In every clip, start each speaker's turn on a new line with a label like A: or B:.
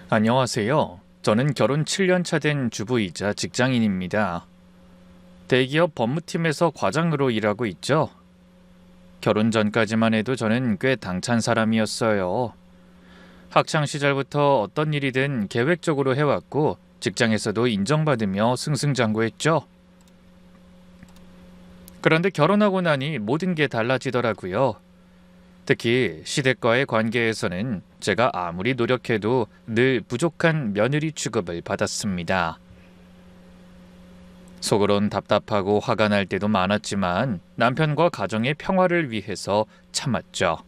A: 안녕하세요. 저는 결혼 7년 차 된 주부이자 직장인입니다. 대기업 법무팀에서 과장으로 일하고 있죠. 결혼 전까지만 해도 저는 꽤 당찬 사람이었어요. 학창 시절부터 어떤 일이든 계획적으로 해왔고 직장에서도 인정받으며 승승장구했죠. 그런데 결혼하고 나니 모든 게 달라지더라고요. 특히 시댁과의 관계에서는 제가 아무리 노력해도 늘 부족한 며느리 취급을 받았습니다. 속으론 답답하고 화가 날 때도 많았지만 남편과 가정의 평화를 위해서 참았죠.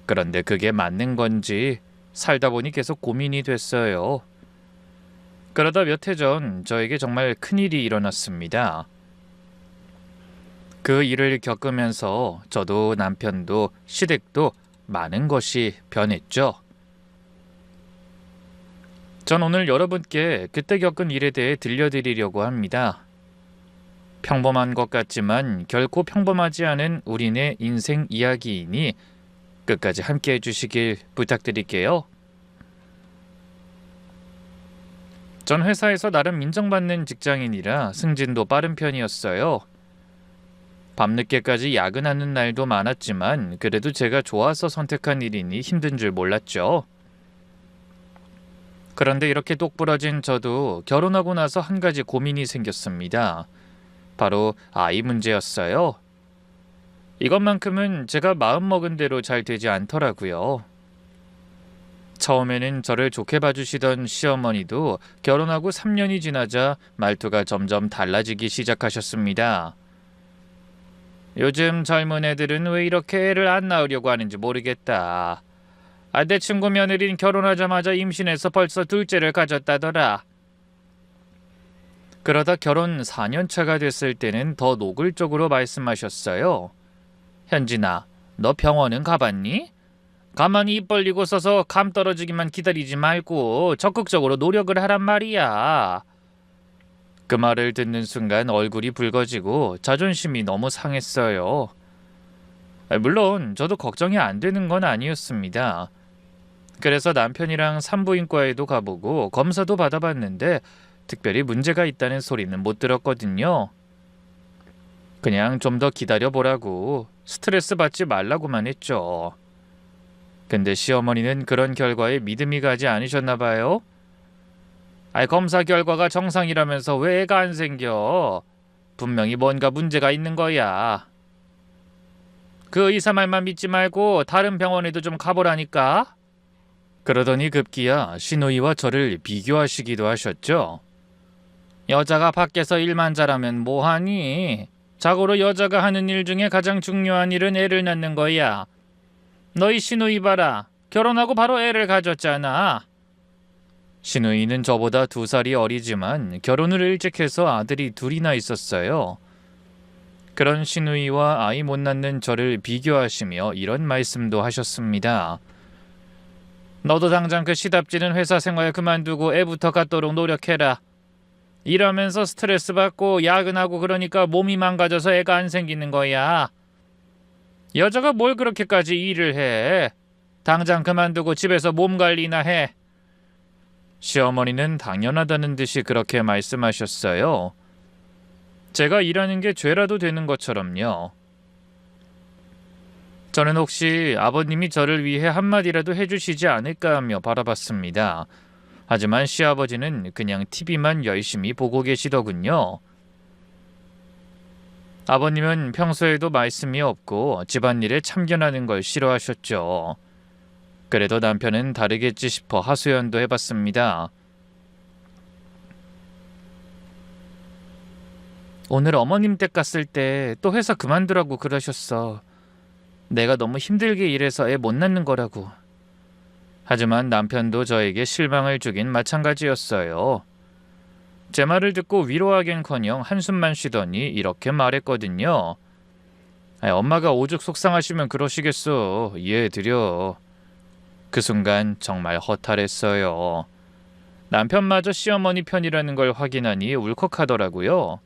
A: 그런데 그게 맞는 건지 살다 보니 계속 고민이 됐어요. 그러다 몇 해 전 저에게 정말 큰일이 일어났습니다. 그 일을 겪으면서 저도 남편도 시댁도 많은 것이 변했죠. 전 오늘 여러분께 그때 겪은 일에 대해 들려드리려고 합니다. 평범한 것 같지만 결코 평범하지 않은 우리네 인생 이야기이니 끝까지 함께 해주시길 부탁드릴게요. 전 회사에서 나름 인정받는 직장인이라 승진도 빠른 편이었어요. 밤늦게까지 야근하는 날도 많았지만 그래도 제가 좋아서 선택한 일이니 힘든 줄 몰랐죠. 그런데 이렇게 똑부러진 저도 결혼하고 나서 한 가지 고민이 생겼습니다. 바로 아이 문제였어요. 이것만큼은 제가 마음먹은 대로 잘 되지 않더라고요. 처음에는 저를 좋게 봐주시던 시어머니도 결혼하고 3년이 지나자 말투가 점점 달라지기 시작하셨습니다. 요즘 젊은 애들은 왜 이렇게 애를 안 낳으려고 하는지 모르겠다. 내 친구 며느리는 결혼하자마자 임신해서 벌써 둘째를 가졌다더라. 그러다 결혼 4년 차가 됐을 때는 더 노골적으로 말씀하셨어요. 현진아, 너 병원은 가봤니? 가만히 입 벌리고 서서 감 떨어지기만 기다리지 말고 적극적으로 노력을 하란 말이야. 그 말을 듣는 순간 얼굴이 붉어지고 자존심이 너무 상했어요. 물론 저도 걱정이 안 되는 건 아니었습니다. 그래서 남편이랑 산부인과에도 가보고 검사도 받아봤는데 특별히 문제가 있다는 소리는 못 들었거든요. 그냥 좀 더 기다려보라고 스트레스 받지 말라고만 했죠. 근데 시어머니는 그런 결과에 믿음이 가지 않으셨나 봐요. 검사 결과가 정상이라면서 왜 애가 안 생겨? 분명히 뭔가 문제가 있는 거야. 그 의사 말만 믿지 말고 다른 병원에도 좀 가보라니까. 그러더니 급기야 시누이와 저를 비교하시기도 하셨죠. 여자가 밖에서 일만 잘하면 뭐하니? 자고로 여자가 하는 일 중에 가장 중요한 일은 애를 낳는 거야. 너희 시누이 봐라. 결혼하고 바로 애를 가졌잖아. 시누이는 저보다 2살이 어리지만 결혼을 일찍 해서 아들이 둘이나 있었어요. 그런 시누이와 아이 못 낳는 저를 비교하시며 이런 말씀도 하셨습니다. 너도 당장 그 시답지는 회사 생활 그만두고 애부터 갖도록 노력해라. 일하면서 스트레스 받고 야근하고 그러니까 몸이 망가져서 애가 안 생기는 거야. 여자가 뭘 그렇게까지 일을 해. 당장 그만두고 집에서 몸 관리나 해. 시어머니는 당연하다는 듯이 그렇게 말씀하셨어요. 제가 일하는 게 죄라도 되는 것처럼요. 저는 혹시 아버님이 저를 위해 한마디라도 해주시지 않을까 하며 바라봤습니다. 하지만 시아버지는 그냥 TV만 열심히 보고 계시더군요. 아버님은 평소에도 말씀이 없고 집안일에 참견하는 걸 싫어하셨죠. 그래도 남편은 다르겠지 싶어 하소연도 해봤습니다. 오늘 어머님 댁 갔을 때 또 회사 그만두라고 그러셨어. 내가 너무 힘들게 일해서 애 못 낳는 거라고. 하지만 남편도 저에게 실망을 주긴 마찬가지였어요. 제 말을 듣고 위로하긴커녕 한숨만 쉬더니 이렇게 말했거든요. 엄마가 오죽 속상하시면 그러시겠어. 이해해드려. 그 순간 정말 허탈했어요. 남편마저 시어머니 편이라는 걸 확인하니 울컥하더라고요.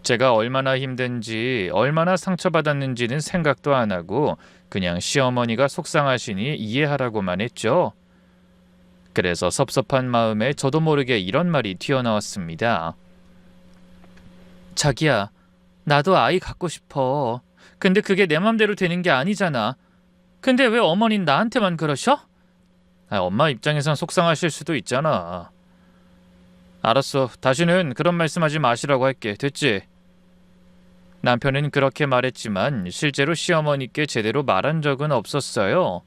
A: 제가 얼마나 힘든지 얼마나 상처받았는지는 생각도 안 하고 그냥 시어머니가 속상하시니 이해하라고만 했죠. 그래서 섭섭한 마음에 저도 모르게 이런 말이 튀어나왔습니다. 자기야, 나도 아이 갖고 싶어. 근데 그게 내 맘대로 되는 게 아니잖아. 근데 왜 어머닌 나한테만 그러셔? 엄마 입장에선 속상하실 수도 있잖아. 알았어. 다시는 그런 말씀하지 마시라고 할게. 됐지? 남편은 그렇게 말했지만 실제로 시어머니께 제대로 말한 적은 없었어요.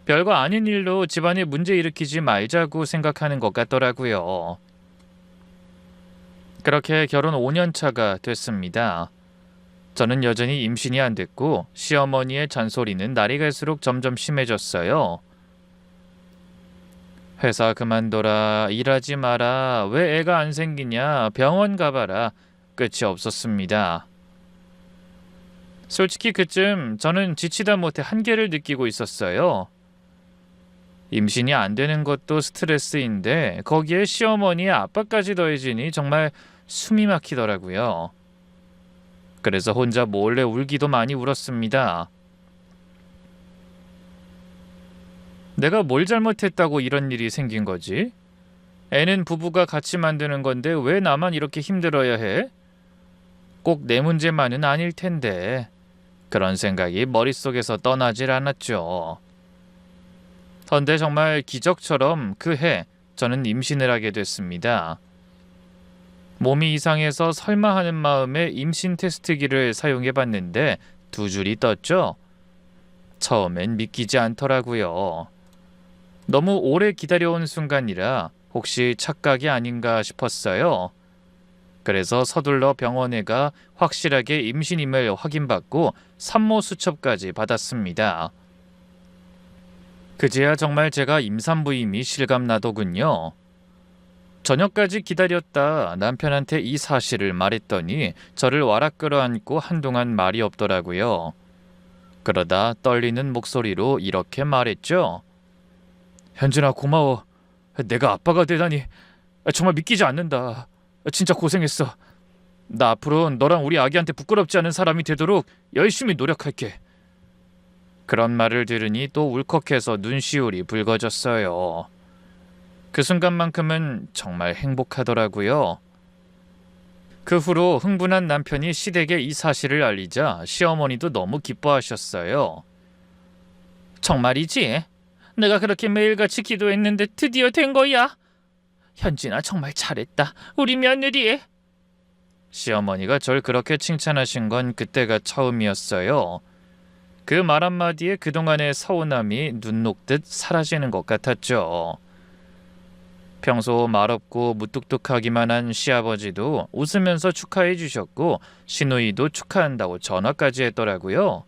A: 별거 아닌 일로 집안에 문제 일으키지 말자고 생각하는 것 같더라고요. 그렇게 결혼 5년 차가 됐습니다. 저는 여전히 임신이 안 됐고 시어머니의 잔소리는 날이 갈수록 점점 심해졌어요. 회사 그만둬라, 일하지 마라, 왜 애가 안 생기냐, 병원 가봐라, 끝이 없었습니다. 솔직히 그쯤 저는 지치다 못해 한계를 느끼고 있었어요. 임신이 안 되는 것도 스트레스인데 거기에 시어머니의 압박까지 더해지니 정말 숨이 막히더라고요. 그래서 혼자 몰래 울기도 많이 울었습니다. 내가 뭘 잘못했다고 이런 일이 생긴 거지? 애는 부부가 같이 만드는 건데 왜 나만 이렇게 힘들어야 해? 꼭 내 문제만은 아닐 텐데. 그런 생각이 머릿속에서 떠나질 않았죠. 그런데 정말 기적처럼 그 해 저는 임신을 하게 됐습니다. 몸이 이상해서 설마 하는 마음에 임신 테스트기를 사용해봤는데 2줄이 떴죠. 처음엔 믿기지 않더라고요. 너무 오래 기다려온 순간이라 혹시 착각이 아닌가 싶었어요. 그래서 서둘러 병원에 가 확실하게 임신임을 확인받고 산모 수첩까지 받았습니다. 그제야 정말 제가 임산부임이 실감나더군요. 저녁까지 기다렸다 남편한테 이 사실을 말했더니 저를 와락 끌어안고 한동안 말이 없더라고요. 그러다 떨리는 목소리로 이렇게 말했죠. 현진아, 고마워. 내가 아빠가 되다니 정말 믿기지 않는다. 진짜 고생했어. 나 앞으로 너랑 우리 아기한테 부끄럽지 않은 사람이 되도록 열심히 노력할게. 그런 말을 들으니 또 울컥해서 눈시울이 붉어졌어요. 그 순간만큼은 정말 행복하더라고요. 그 후로 흥분한 남편이 시댁에 이 사실을 알리자 시어머니도 너무 기뻐하셨어요. 정말이지? 내가 그렇게 매일같이 기도했는데 드디어 된 거야? 현진아, 정말 잘했다. 우리 며느리. 시어머니가 절 그렇게 칭찬하신 건 그때가 처음이었어요. 그 말 한마디에 그동안의 서운함이 눈 녹듯 사라지는 것 같았죠. 평소 말없고 무뚝뚝하기만 한 시아버지도 웃으면서 축하해 주셨고 시누이도 축하한다고 전화까지 했더라고요.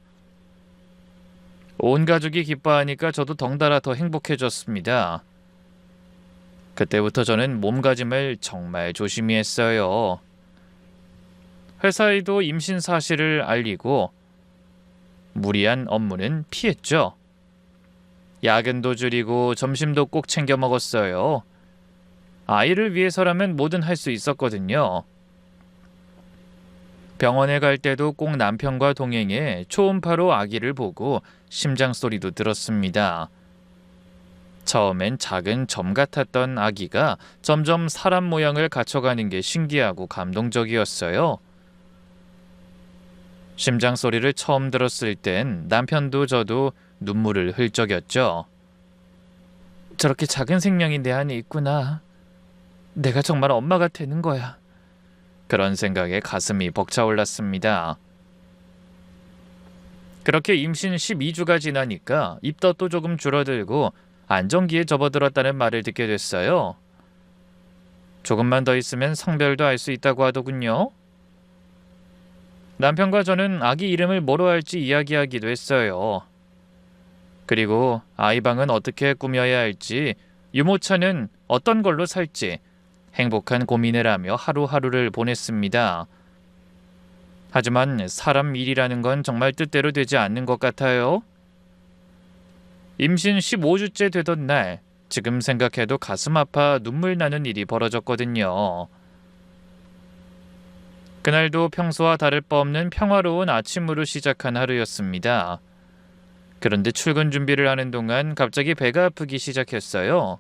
A: 온 가족이 기뻐하니까 저도 덩달아 더 행복해졌습니다. 그때부터 저는 몸가짐을 정말 조심히 했어요. 회사에도 임신 사실을 알리고 무리한 업무는 피했죠. 야근도 줄이고 점심도 꼭 챙겨 먹었어요. 아이를 위해서라면 뭐든 할 수 있었거든요. 병원에 갈 때도 꼭 남편과 동행해 초음파로 아기를 보고 심장 소리도 들었습니다. 처음엔 작은 점 같았던 아기가 점점 사람 모양을 갖춰가는 게 신기하고 감동적이었어요. 심장 소리를 처음 들었을 땐 남편도 저도 눈물을 흘적였죠. 저렇게 작은 생명이 내 안에 있구나. 내가 정말 엄마가 되는 거야. 그런 생각에 가슴이 벅차올랐습니다. 그렇게 임신 12주가 지나니까 입덧도 조금 줄어들고 안정기에 접어들었다는 말을 듣게 됐어요. 조금만 더 있으면 성별도 알 수 있다고 하더군요. 남편과 저는 아기 이름을 뭐로 할지 이야기하기도 했어요. 그리고 아이방은 어떻게 꾸며야 할지, 유모차는 어떤 걸로 살지 행복한 고민을 하며 하루하루를 보냈습니다. 하지만 사람 일이라는 건 정말 뜻대로 되지 않는 것 같아요. 임신 15주째 되던 날, 지금 생각해도 가슴 아파 눈물 나는 일이 벌어졌거든요. 그날도 평소와 다를 바 없는 평화로운 아침으로 시작한 하루였습니다. 그런데 출근 준비를 하는 동안 갑자기 배가 아프기 시작했어요.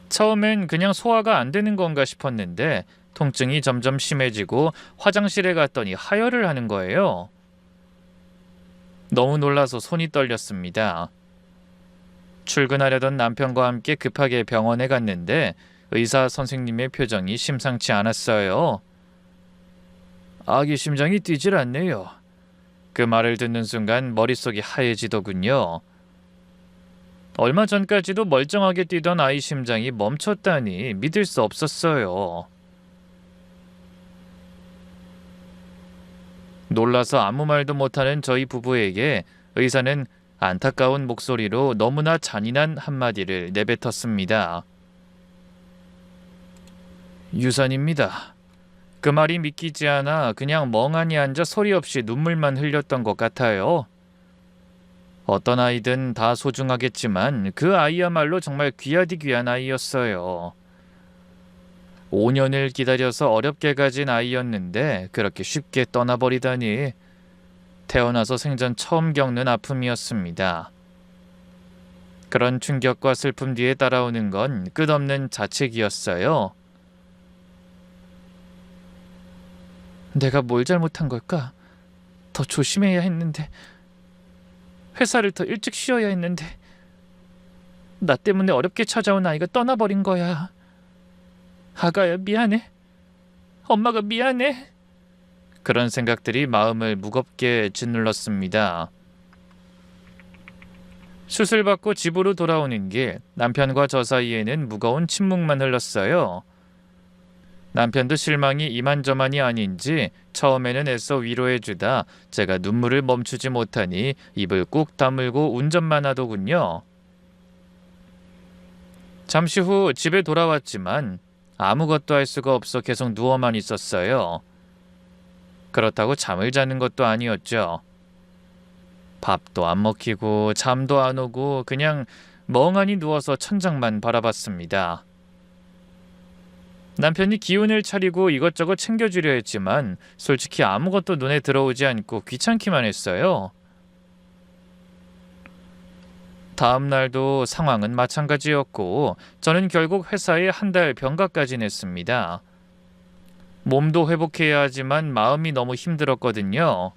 A: 처음엔 그냥 소화가 안 되는 건가 싶었는데 통증이 점점 심해지고 화장실에 갔더니 하혈을 하는 거예요. 너무 놀라서 손이 떨렸습니다. 출근하려던 남편과 함께 급하게 병원에 갔는데 의사 선생님의 표정이 심상치 않았어요. 아기 심장이 뛰질 않네요. 그 말을 듣는 순간 머릿속이 하얘지더군요. 얼마 전까지도 멀쩡하게 뛰던 아이 심장이 멈췄다니 믿을 수 없었어요. 놀라서 아무 말도 못하는 저희 부부에게 의사는 안타까운 목소리로 너무나 잔인한 한마디를 내뱉었습니다. 유산입니다. 그 말이 믿기지 않아 그냥 멍하니 앉아 소리 없이 눈물만 흘렸던 것 같아요. 어떤 아이든 다 소중하겠지만 그 아이야말로 정말 귀하디 귀한 아이였어요. 5년을 기다려서 어렵게 가진 아이였는데 그렇게 쉽게 떠나버리다니 태어나서 생전 처음 겪는 아픔이었습니다. 그런 충격과 슬픔 뒤에 따라오는 건 끝없는 자책이었어요. 내가 뭘 잘못한 걸까? 더 조심해야 했는데, 회사를 더 일찍 쉬어야 했는데, 나 때문에 어렵게 찾아온 아이가 떠나버린 거야. 아가야 미안해. 엄마가 미안해. 그런 생각들이 마음을 무겁게 짓눌렀습니다. 수술받고 집으로 돌아오는 길, 남편과 저 사이에는 무거운 침묵만 흘렀어요. 남편도 실망이 이만저만이 아닌지 처음에는 애써 위로해주다 제가 눈물을 멈추지 못하니 입을 꾹 다물고 운전만 하더군요. 잠시 후 집에 돌아왔지만 아무것도 할 수가 없어 계속 누워만 있었어요. 그렇다고 잠을 자는 것도 아니었죠. 밥도 안 먹히고 잠도 안 오고 그냥 멍하니 누워서 천장만 바라봤습니다. 남편이 기운을 차리고 이것저것 챙겨주려 했지만 솔직히 아무것도 눈에 들어오지 않고 귀찮기만 했어요. 다음 날도 상황은 마찬가지였고 저는 결국 회사에 한 달 병가까지 냈습니다. 몸도 회복해야 하지만 마음이 너무 힘들었거든요.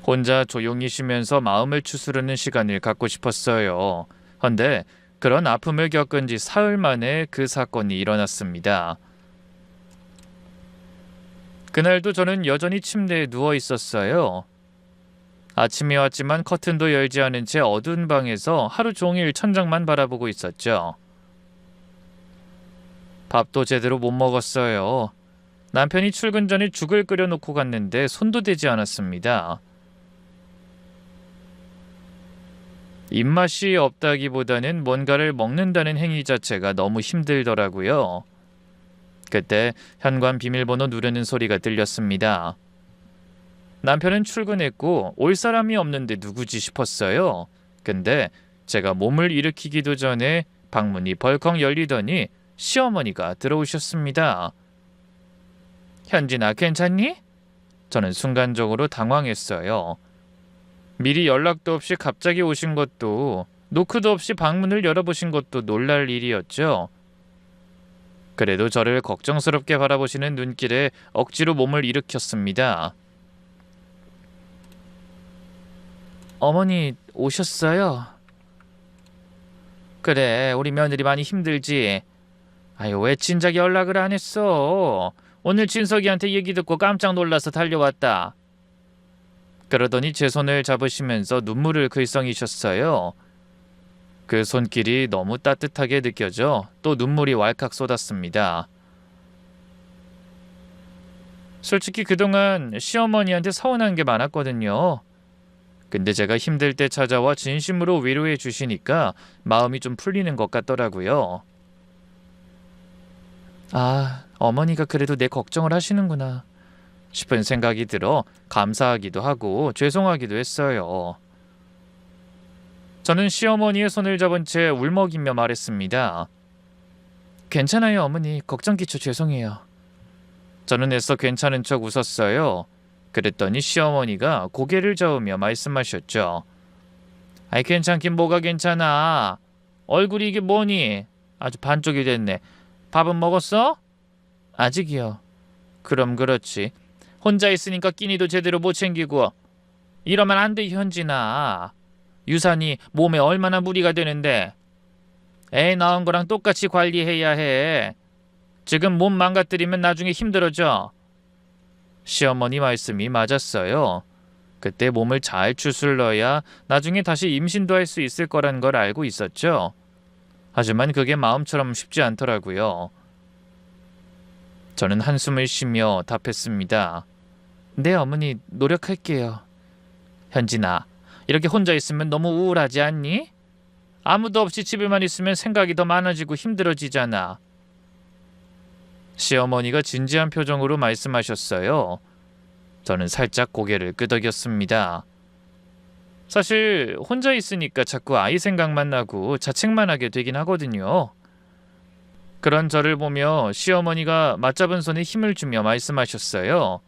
A: 혼자 조용히 쉬면서 마음을 추스르는 시간을 갖고 싶었어요. 헌데 그런 아픔을 겪은 지 사흘 만에 그 사건이 일어났습니다. 그날도 저는 여전히 침대에 누워 있었어요. 아침이 왔지만 커튼도 열지 않은 채 어두운 방에서 하루 종일 천장만 바라보고 있었죠. 밥도 제대로 못 먹었어요. 남편이 출근 전에 죽을 끓여놓고 갔는데 손도 대지 않았습니다. 입맛이 없다기보다는 뭔가를 먹는다는 행위 자체가 너무 힘들더라고요. 그때 현관 비밀번호 누르는 소리가 들렸습니다. 남편은 출근했고 올 사람이 없는데 누구지 싶었어요. 근데 제가 몸을 일으키기도 전에 방문이 벌컥 열리더니 시어머니가 들어오셨습니다. 현진아, 괜찮니? 저는 순간적으로 당황했어요. 미리 연락도 없이 갑자기 오신 것도 노크도 없이 방문을 열어보신 것도 놀랄 일이었죠. 그래도 저를 걱정스럽게 바라보시는 눈길에 억지로 몸을 일으켰습니다. 어머니 오셨어요? 그래, 우리 며느리 많이 힘들지? 아유, 왜 진작 연락을 안 했어? 오늘 진석이한테 얘기 듣고 깜짝 놀라서 달려왔다. 그러더니 제 손을 잡으시면서 눈물을 글썽이셨어요. 그 손길이 너무 따뜻하게 느껴져 또 눈물이 왈칵 쏟았습니다. 솔직히 그동안 시어머니한테 서운한 게 많았거든요. 근데 제가 힘들 때 찾아와 진심으로 위로해 주시니까 마음이 좀 풀리는 것 같더라고요. 아, 어머니가 그래도 내 걱정을 하시는구나 싶은 생각이 들어 감사하기도 하고 죄송하기도 했어요. 저는 시어머니의 손을 잡은 채 울먹이며 말했습니다. 괜찮아요, 어머니. 걱정 끼쳐 죄송해요. 저는 애써 괜찮은 척 웃었어요. 그랬더니 시어머니가 고개를 저으며 말씀하셨죠. 아이 괜찮긴 뭐가 괜찮아. 얼굴이 이게 뭐니? 아주 반쪽이 됐네. 밥은 먹었어? 아직이요. 그럼 그렇지. 혼자 있으니까 끼니도 제대로 못 챙기고. 이러면 안 돼, 현진아. 유산이 몸에 얼마나 무리가 되는데. 애 낳은 거랑 똑같이 관리해야 해. 지금 몸 망가뜨리면 나중에 힘들어져. 시어머니 말씀이 맞았어요. 그때 몸을 잘 추슬러야 나중에 다시 임신도 할 수 있을 거란 걸 알고 있었죠. 하지만 그게 마음처럼 쉽지 않더라고요. 저는 한숨을 쉬며 답했습니다. 네, 어머니, 노력할게요. 현진아, 이렇게 혼자 있으면 너무 우울하지 않니? 아무도 없이 집에만 있으면 생각이 더 많아지고 힘들어지잖아. 시어머니가 진지한 표정으로 말씀하셨어요. 저는 살짝 고개를 끄덕였습니다. 사실 혼자 있으니까 자꾸 아이 생각만 나고 자책만 하게 되긴 하거든요. 그런 저를 보며 시어머니가 맞잡은 손에 힘을 주며 말씀하셨어요.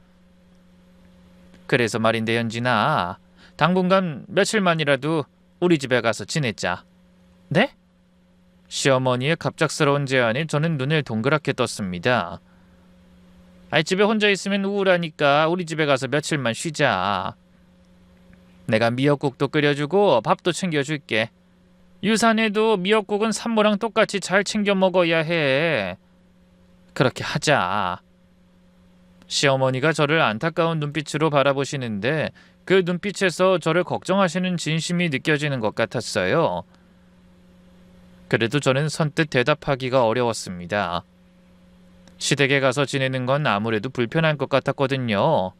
A: 그래서 말인데 현진아, 당분간 며칠만이라도 우리 집에 가서 지내자. 네? 시어머니의 갑작스러운 제안에 저는 눈을 동그랗게 떴습니다. 아이 집에 혼자 있으면 우울하니까 우리 집에 가서 며칠만 쉬자. 내가 미역국도 끓여주고 밥도 챙겨줄게. 유산에도 미역국은 산모랑 똑같이 잘 챙겨 먹어야 해. 그렇게 하자. 시어머니가 저를 안타까운 눈빛으로 바라보시는데 그 눈빛에서 저를 걱정하시는 진심이 느껴지는 것 같았어요. 그래도 저는 선뜻 대답하기가 어려웠습니다. 시댁에 가서 지내는 건 아무래도 불편할 것 같았거든요.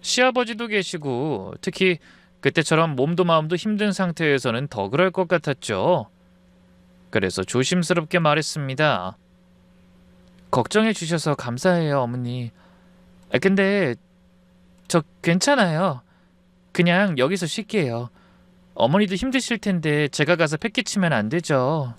A: 시아버지도 계시고 특히 그때처럼 몸도 마음도 힘든 상태에서는 더 그럴 것 같았죠. 그래서 조심스럽게 말했습니다. 걱정해 주셔서 감사해요, 어머니. 근데 저 괜찮아요. 그냥 여기서 쉴게요. 어머니도 힘드실 텐데 제가 가서 패 끼치면 안 되죠.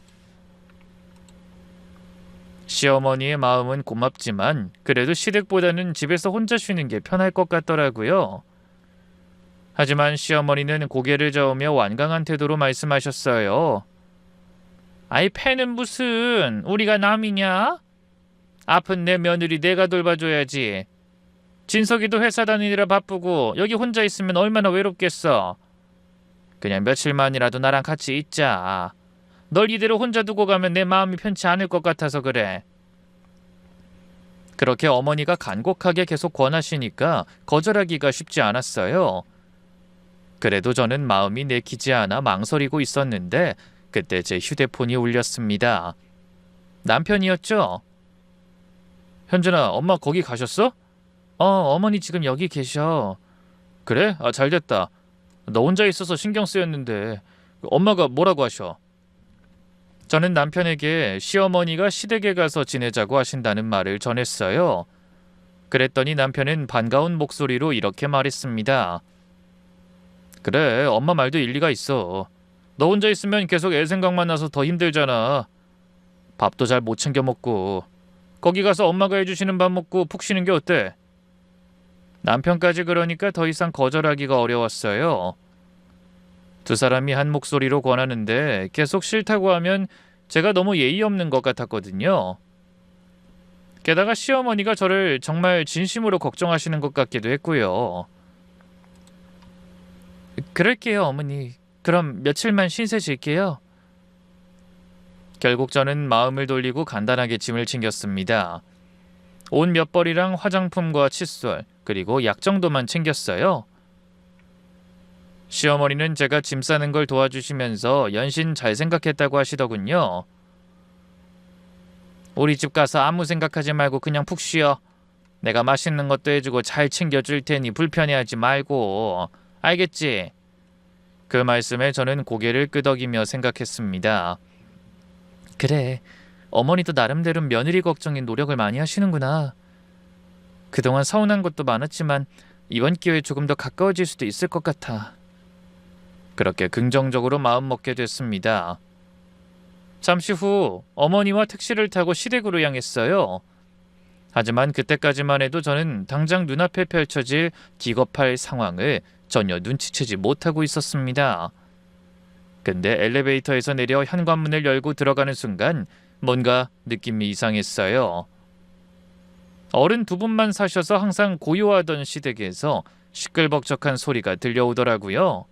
A: 시어머니의 마음은 고맙지만 그래도 시댁보다는 집에서 혼자 쉬는 게 편할 것 같더라고요. 하지만 시어머니는 고개를 저으며 완강한 태도로 말씀하셨어요. 아이 패는 무슨 우리가 남이냐? 아픈 내 며느리 내가 돌봐줘야지. 진석이도 회사 다니느라 바쁘고 여기 혼자 있으면 얼마나 외롭겠어. 그냥 며칠만이라도 나랑 같이 있자. 널 이대로 혼자 두고 가면 내 마음이 편치 않을 것 같아서 그래. 그렇게 어머니가 간곡하게 계속 권하시니까 거절하기가 쉽지 않았어요. 그래도 저는 마음이 내키지 않아 망설이고 있었는데 그때 제 휴대폰이 울렸습니다. 남편이었죠? 현준아, 엄마 거기 가셨어? 어머니 지금 여기 계셔. 그래? 잘 됐다. 너 혼자 있어서 신경 쓰였는데 엄마가 뭐라고 하셔? 저는 남편에게 시어머니가 시댁에 가서 지내자고 하신다는 말을 전했어요. 그랬더니 남편은 반가운 목소리로 이렇게 말했습니다. 그래, 엄마 말도 일리가 있어. 너 혼자 있으면 계속 애 생각만 나서 더 힘들잖아. 밥도 잘 못 챙겨 먹고. 거기 가서 엄마가 해주시는 밥 먹고 푹 쉬는 게 어때? 남편까지 그러니까 더 이상 거절하기가 어려웠어요. 두 사람이 한 목소리로 권하는데 계속 싫다고 하면 제가 너무 예의 없는 것 같았거든요. 게다가 시어머니가 저를 정말 진심으로 걱정하시는 것 같기도 했고요. 그럴게요, 어머니. 그럼 며칠만 신세 질게요. 결국 저는 마음을 돌리고 간단하게 짐을 챙겼습니다. 옷 몇 벌이랑 화장품과 칫솔, 그리고 약 정도만 챙겼어요. 시어머니는 제가 짐 싸는 걸 도와주시면서 연신 잘 생각했다고 하시더군요. 우리 집 가서 아무 생각하지 말고 그냥 푹 쉬어. 내가 맛있는 것도 해주고 잘 챙겨줄 테니 불편해하지 말고. 알겠지? 그 말씀에 저는 고개를 끄덕이며 생각했습니다. 그래, 어머니도 나름대로 며느리 걱정에 노력을 많이 하시는구나. 그동안 서운한 것도 많았지만 이번 기회에 조금 더 가까워질 수도 있을 것 같아. 그렇게 긍정적으로 마음먹게 됐습니다. 잠시 후 어머니와 택시를 타고 시댁으로 향했어요. 하지만 그때까지만 해도 저는 당장 눈앞에 펼쳐질 기겁할 상황을 전혀 눈치채지 못하고 있었습니다. 근데 엘리베이터에서 내려 현관문을 열고 들어가는 순간 뭔가 느낌이 이상했어요. 어른 두 분만 사셔서 항상 고요하던 시댁에서 시끌벅적한 소리가 들려오더라고요.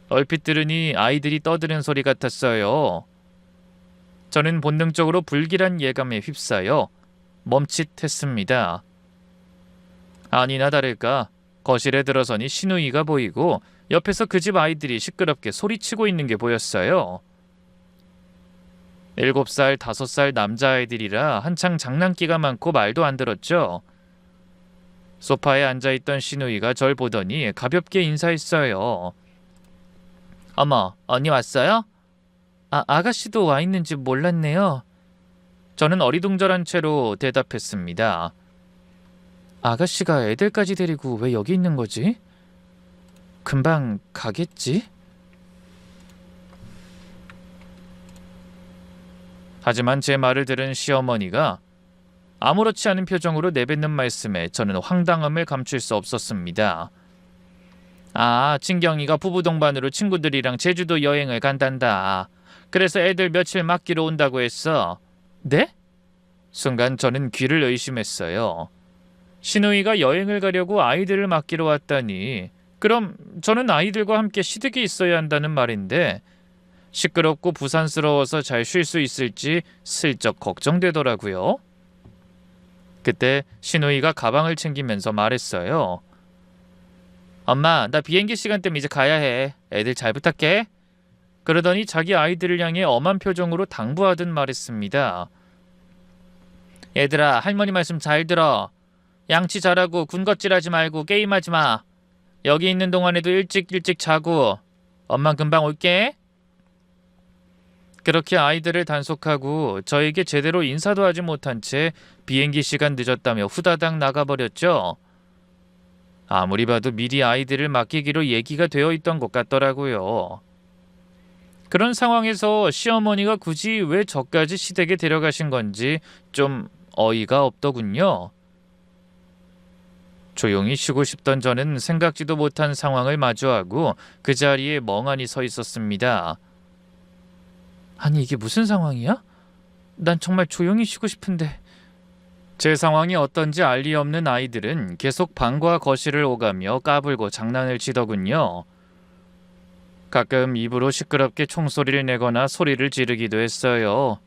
A: 얼핏 들으니 아이들이 떠드는 소리 같았어요. 저는 본능적으로 불길한 예감에 휩싸여 멈칫했습니다. 아니나 다를까 거실에 들어서니 시누이가 보이고 옆에서 그 집 아이들이 시끄럽게 소리치고 있는 게 보였어요. 7살, 5살 남자아이들이라 한창 장난기가 많고 말도 안 들었죠. 소파에 앉아있던 시누이가 절 보더니 가볍게 인사했어요. 어머, 언니 왔어요? 아가씨도 와 있는지 몰랐네요. 저는 어리둥절한 채로 대답했습니다. 아가씨가 애들까지 데리고 왜 여기 있는 거지? 금방 가겠지? 하지만 제 말을 들은 시어머니가 아무렇지 않은 표정으로 내뱉는 말씀에 저는 황당함을 감출 수 없었습니다. 친경이가 부부 동반으로 친구들이랑 제주도 여행을 간단다. 그래서 애들 며칠 맡기러 온다고 했어. 네? 순간 저는 귀를 의심했어요. 시누이가 여행을 가려고 아이들을 맡기러 왔다니 그럼 저는 아이들과 함께 시댁에 있어야 한다는 말인데 시끄럽고 부산스러워서 잘 쉴 수 있을지 슬쩍 걱정되더라고요. 그때 시누이가 가방을 챙기면서 말했어요. 엄마, 나 비행기 시간 때문에 이제 가야 해. 애들 잘 부탁해. 그러더니 자기 아이들을 향해 엄한 표정으로 당부하듯 말했습니다. 얘들아, 할머니 말씀 잘 들어. 양치 잘하고 군것질하지 말고 게임하지 마. 여기 있는 동안에도 일찍 자고. 엄마 금방 올게. 그렇게 아이들을 단속하고 저에게 제대로 인사도 하지 못한 채 비행기 시간 늦었다며 후다닥 나가버렸죠. 아무리 봐도 미리 아이들을 맡기기로 얘기가 되어 있던 것 같더라고요. 그런 상황에서 시어머니가 굳이 왜 저까지 시댁에 데려가신 건지 좀 어이가 없더군요. 조용히 쉬고 싶던 저는 생각지도 못한 상황을 마주하고 그 자리에 멍하니 서 있었습니다. 아니 이게 무슨 상황이야? 난 정말 조용히 쉬고 싶은데. 제 상황이 어떤지 알 리 없는 아이들은 계속 방과 거실을 오가며 까불고 장난을 치더군요. 가끔 입으로 시끄럽게 총소리를 내거나 소리를 지르기도 했어요.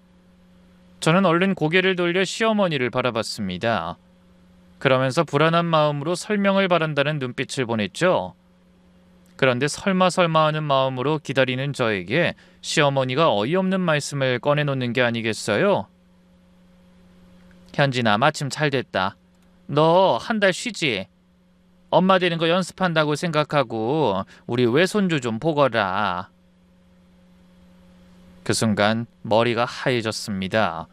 A: 저는 얼른 고개를 돌려 시어머니를 바라봤습니다. 그러면서 불안한 마음으로 설명을 바란다는 눈빛을 보냈죠. 그런데 설마 하는 마음으로 기다리는 저에게 시어머니가 어이없는 말씀을 꺼내놓는 게 아니겠어요? 현진아, 마침 잘 됐다. 너 한 달 쉬지? 엄마 되는 거 연습한다고 생각하고 우리 외손주 좀 보거라. 그 순간 머리가 하얘졌습니다.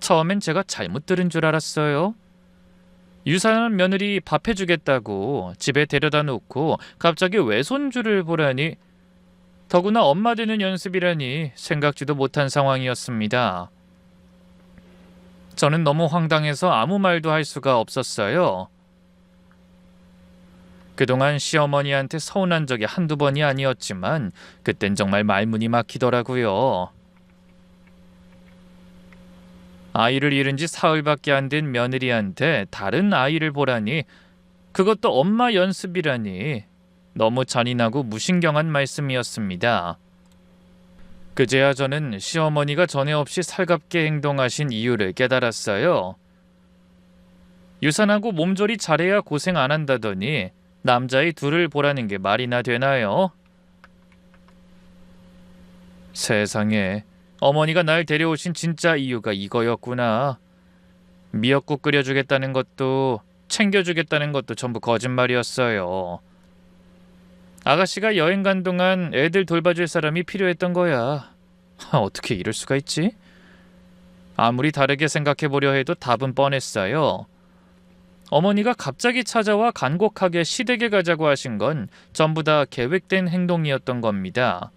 A: 처음엔 제가 잘못 들은 줄 알았어요. 유산한 며느리 밥 해주겠다고 집에 데려다 놓고 갑자기 외손주를 보라니, 더구나 엄마 되는 연습이라니 생각지도 못한 상황이었습니다. 저는 너무 황당해서 아무 말도 할 수가 없었어요. 그동안 시어머니한테 서운한 적이 한두 번이 아니었지만 그땐 정말 말문이 막히더라고요. 아이를 잃은 지 사흘밖에 안 된 며느리한테 다른 아이를 보라니, 그것도 엄마 연습이라니 너무 잔인하고 무신경한 말씀이었습니다. 그제야 저는 시어머니가 전에 없이 살갑게 행동하신 이유를 깨달았어요. 유산하고 몸조리 잘해야 고생 안 한다더니 남자의 둘을 보라는 게 말이나 되나요? 세상에, 어머니가 날 데려오신 진짜 이유가 이거였구나. 미역국 끓여주겠다는 것도 챙겨주겠다는 것도 전부 거짓말이었어요. 아가씨가 여행 간 동안 애들 돌봐줄 사람이 필요했던 거야. 어떻게 이럴 수가 있지? 아무리 다르게 생각해보려 해도 답은 뻔했어요. 어머니가 갑자기 찾아와 간곡하게 시댁에 가자고 하신 건 전부 다 계획된 행동이었던 겁니다.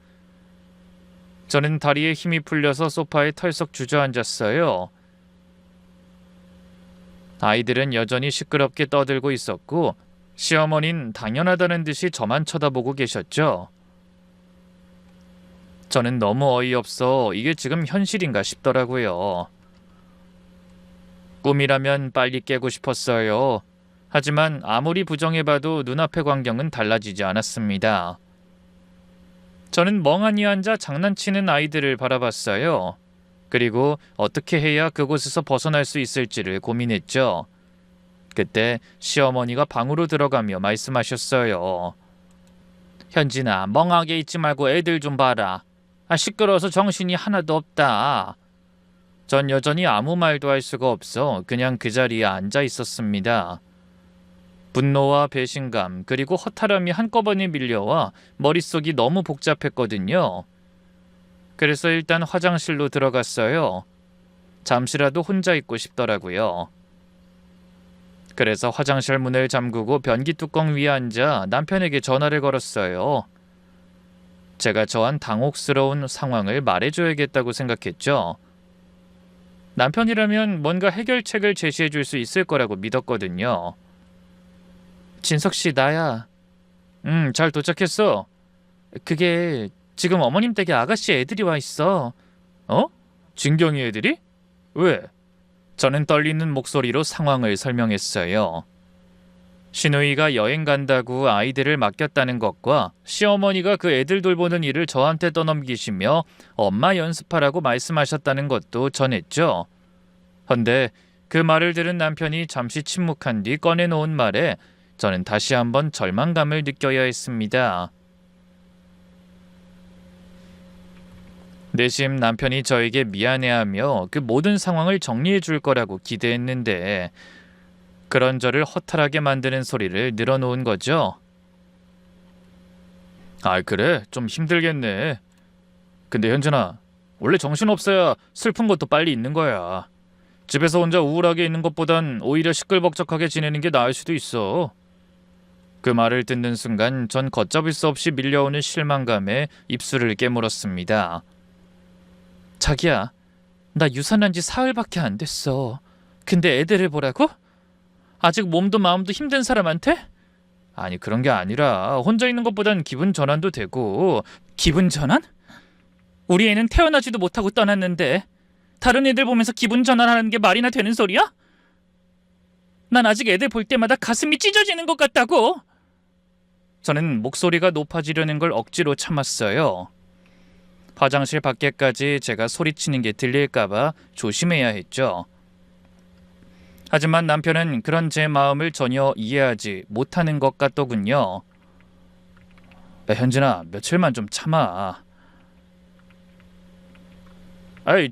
A: 저는 다리에 힘이 풀려서 소파에 털썩 주저앉았어요. 아이들은 여전히 시끄럽게 떠들고 있었고 시어머니는 당연하다는 듯이 저만 쳐다보고 계셨죠. 저는 너무 어이없어 이게 지금 현실인가 싶더라고요. 꿈이라면 빨리 깨고 싶었어요. 하지만 아무리 부정해봐도 눈앞의 광경은 달라지지 않았습니다. 저는 멍하니 앉아 장난치는 아이들을 바라봤어요. 그리고 어떻게 해야 그곳에서 벗어날 수 있을지를 고민했죠. 그때 시어머니가 방으로 들어가며 말씀하셨어요. 현진아, 멍하게 있지 말고 애들 좀 봐라. 시끄러워서 정신이 하나도 없다. 전 여전히 아무 말도 할 수가 없어 그냥 그 자리에 앉아 있었습니다. 분노와 배신감 그리고 허탈함이 한꺼번에 밀려와 머릿속이 너무 복잡했거든요. 그래서 일단 화장실로 들어갔어요. 잠시라도 혼자 있고 싶더라고요. 그래서 화장실 문을 잠그고 변기 뚜껑 위에 앉아 남편에게 전화를 걸었어요. 제가 처한 당혹스러운 상황을 말해줘야겠다고 생각했죠. 남편이라면 뭔가 해결책을 제시해줄 수 있을 거라고 믿었거든요. 진석씨, 나야. 잘 도착했어. 그게 지금 어머님 댁에 아가씨 애들이 와 있어. 어? 진경이 애들이? 왜? 저는 떨리는 목소리로 상황을 설명했어요. 시누이가 여행 간다고 아이들을 맡겼다는 것과 시어머니가 그 애들 돌보는 일을 저한테 떠넘기시며 엄마 연습하라고 말씀하셨다는 것도 전했죠. 헌데 그 말을 들은 남편이 잠시 침묵한 뒤 꺼내놓은 말에 저는 다시 한번 절망감을 느껴야 했습니다. 내심 남편이 저에게 미안해하며 그 모든 상황을 정리해 줄 거라고 기대했는데 그런 저를 허탈하게 만드는 소리를 늘어놓은 거죠. 그래? 좀 힘들겠네. 근데 현진아, 원래 정신없어야 슬픈 것도 빨리 있는 거야. 집에서 혼자 우울하게 있는 것보단 오히려 시끌벅적하게 지내는 게 나을 수도 있어. 그 말을 듣는 순간 전 걷잡을 수 없이 밀려오는 실망감에 입술을 깨물었습니다. 자기야, 나 유산한 지 사흘밖에 안 됐어. 근데 애들을 보라고? 아직 몸도 마음도 힘든 사람한테? 아니, 그런 게 아니라 혼자 있는 것보단 기분 전환도 되고. 기분 전환? 우리 애는 태어나지도 못하고 떠났는데 다른 애들 보면서 기분 전환하는 게 말이나 되는 소리야? 난 아직 애들 볼 때마다 가슴이 찢어지는 것 같다고. 저는 목소리가 높아지려는 걸 억지로 참았어요. 화장실 밖에까지 제가 소리치는 게 들릴까봐 조심해야 했죠. 하지만 남편은 그런 제 마음을 전혀 이해하지 못하는 것 같더군요. 현진아, 며칠만 좀 참아.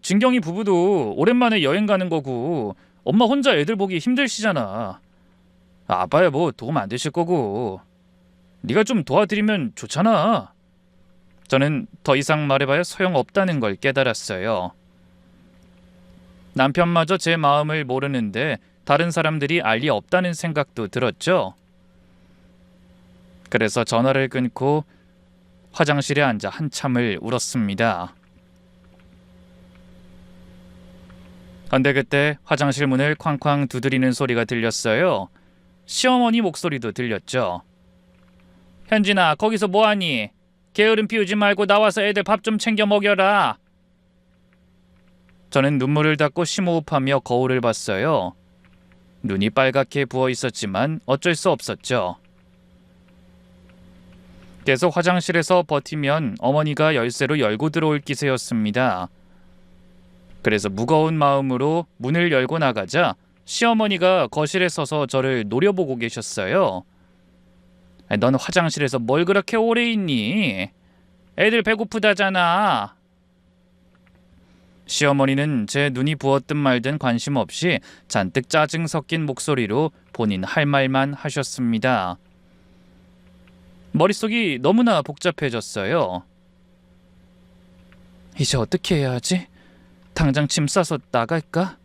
A: 진경이 부부도 오랜만에 여행 가는 거고 엄마 혼자 애들 보기 힘드시잖아. 아빠야 뭐 도움 안 되실 거고. 네가 좀 도와드리면 좋잖아. 저는 더 이상 말해봐야 소용없다는 걸 깨달았어요. 남편마저 제 마음을 모르는데 다른 사람들이 알 리 없다는 생각도 들었죠. 그래서 전화를 끊고 화장실에 앉아 한참을 울었습니다. 근데 그때 화장실 문을 쾅쾅 두드리는 소리가 들렸어요. 시어머니 목소리도 들렸죠. 현진아, 거기서 뭐하니? 게으름 피우지 말고 나와서 애들 밥 좀 챙겨 먹여라. 저는 눈물을 닦고 심호흡하며 거울을 봤어요. 눈이 빨갛게 부어 있었지만 어쩔 수 없었죠. 계속 화장실에서 버티면 어머니가 열쇠로 열고 들어올 기세였습니다. 그래서 무거운 마음으로 문을 열고 나가자 시어머니가 거실에 서서 저를 노려보고 계셨어요. 넌 화장실에서 뭘 그렇게 오래 있니? 애들 배고프다잖아. 시어머니는 제 눈이 부었든 말든 관심 없이 잔뜩 짜증 섞인 목소리로 본인 할 말만 하셨습니다. 머릿속이 너무나 복잡해졌어요. 이제 어떻게 해야 하지? 당장 짐 싸서 나갈까?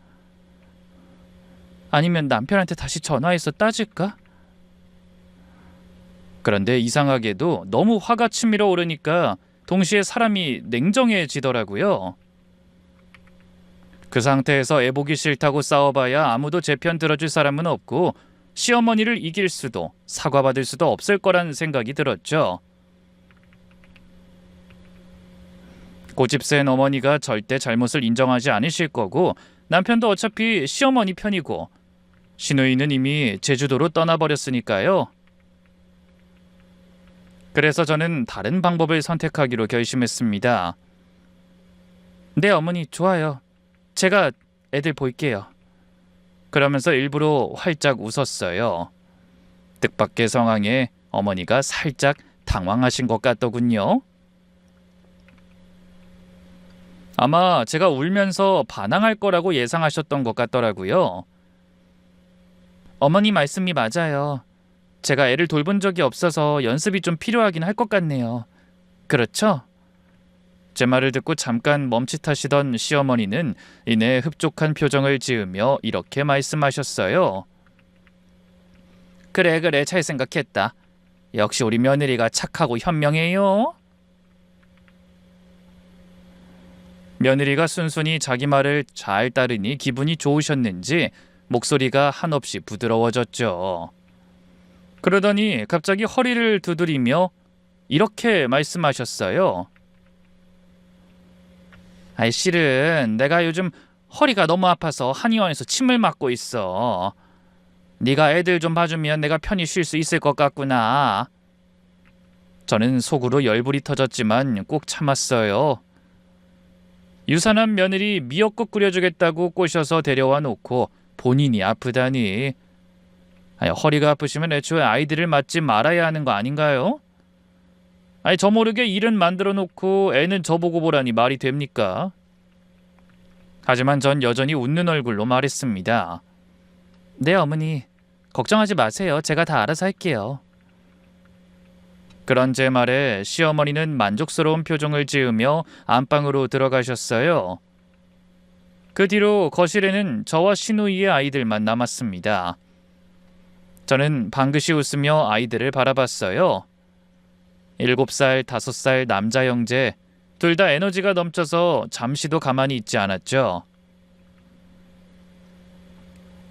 A: 아니면 남편한테 다시 전화해서 따질까? 그런데 이상하게도 너무 화가 치밀어 오르니까 동시에 사람이 냉정해지더라고요. 그 상태에서 애보기 싫다고 싸워봐야 아무도 제 편 들어줄 사람은 없고 시어머니를 이길 수도 사과받을 수도 없을 거란 생각이 들었죠. 고집센 어머니가 절대 잘못을 인정하지 않으실 거고 남편도 어차피 시어머니 편이고 시누이는 이미 제주도로 떠나버렸으니까요. 그래서 저는 다른 방법을 선택하기로 결심했습니다. 네, 어머니 좋아요. 제가 애들 볼게요. 그러면서 일부러 활짝 웃었어요. 뜻밖의 상황에 어머니가 살짝 당황하신 것 같더군요. 아마 제가 울면서 반항할 거라고 예상하셨던 것 같더라고요. 어머니 말씀이 맞아요. 제가 애를 돌본 적이 없어서 연습이 좀 필요하긴 할 것 같네요. 그렇죠? 제 말을 듣고 잠깐 멈칫하시던 시어머니는 이내 흡족한 표정을 지으며 이렇게 말씀하셨어요. 그래 잘 생각했다. 역시 우리 며느리가 착하고 현명해요. 며느리가 순순히 자기 말을 잘 따르니 기분이 좋으셨는지 목소리가 한없이 부드러워졌죠. 그러더니 갑자기 허리를 두드리며 이렇게 말씀하셨어요. 아이, 실은 내가 요즘 허리가 너무 아파서 한의원에서 침을 맞고 있어. 네가 애들 좀 봐주면 내가 편히 쉴 수 있을 것 같구나. 저는 속으로 열불이 터졌지만 꼭 참았어요. 유산한 며느리 미역국 끓여주겠다고 꼬셔서 데려와 놓고 본인이 아프다니. 아니, 허리가 아프시면 애초에 아이들을 맞지 말아야 하는 거 아닌가요? 아니, 저 모르게 일은 만들어 놓고 애는 저보고 보라니 말이 됩니까? 하지만 전 여전히 웃는 얼굴로 말했습니다. 네, 어머니. 걱정하지 마세요. 제가 다 알아서 할게요. 그런 제 말에 시어머니는 만족스러운 표정을 지으며 안방으로 들어가셨어요. 그 뒤로 거실에는 저와 시누이의 아이들만 남았습니다. 저는 방긋이 웃으며 아이들을 바라봤어요. 7살, 5살 남자 형제, 둘 다 에너지가 넘쳐서 잠시도 가만히 있지 않았죠.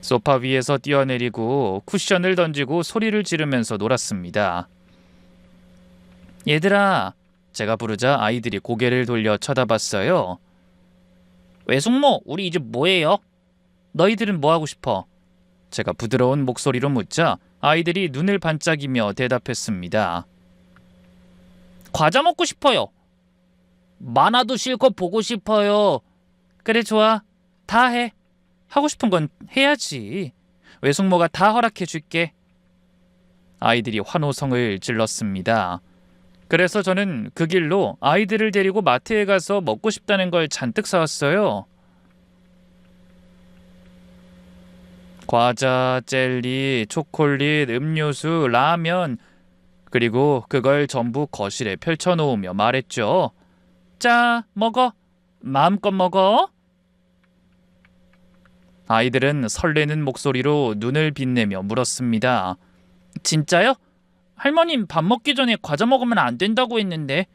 A: 소파 위에서 뛰어내리고 쿠션을 던지고 소리를 지르면서 놀았습니다. 얘들아, 제가 부르자 아이들이 고개를 돌려 쳐다봤어요. 외숙모, 우리 이제 뭐해요? 너희들은 뭐 하고 싶어? 제가 부드러운 목소리로 묻자 아이들이 눈을 반짝이며 대답했습니다. 과자 먹고 싶어요. 만화도 실컷 보고 싶어요. 그래, 좋아. 다 해. 하고 싶은 건 해야지. 외숙모가 다 허락해 줄게. 아이들이 환호성을 질렀습니다. 그래서 저는 그 길로 아이들을 데리고 마트에 가서 먹고 싶다는 걸 잔뜩 사왔어요. 과자, 젤리, 초콜릿, 음료수, 라면, 그리고 그걸 전부 거실에 펼쳐놓으며 말했죠. 자, 먹어. 마음껏 먹어. 아이들은 설레는 목소리로 눈을 빛내며 물었습니다. 진짜요? 할머님 밥 먹기 전에 과자 먹으면 안 된다고 했는데.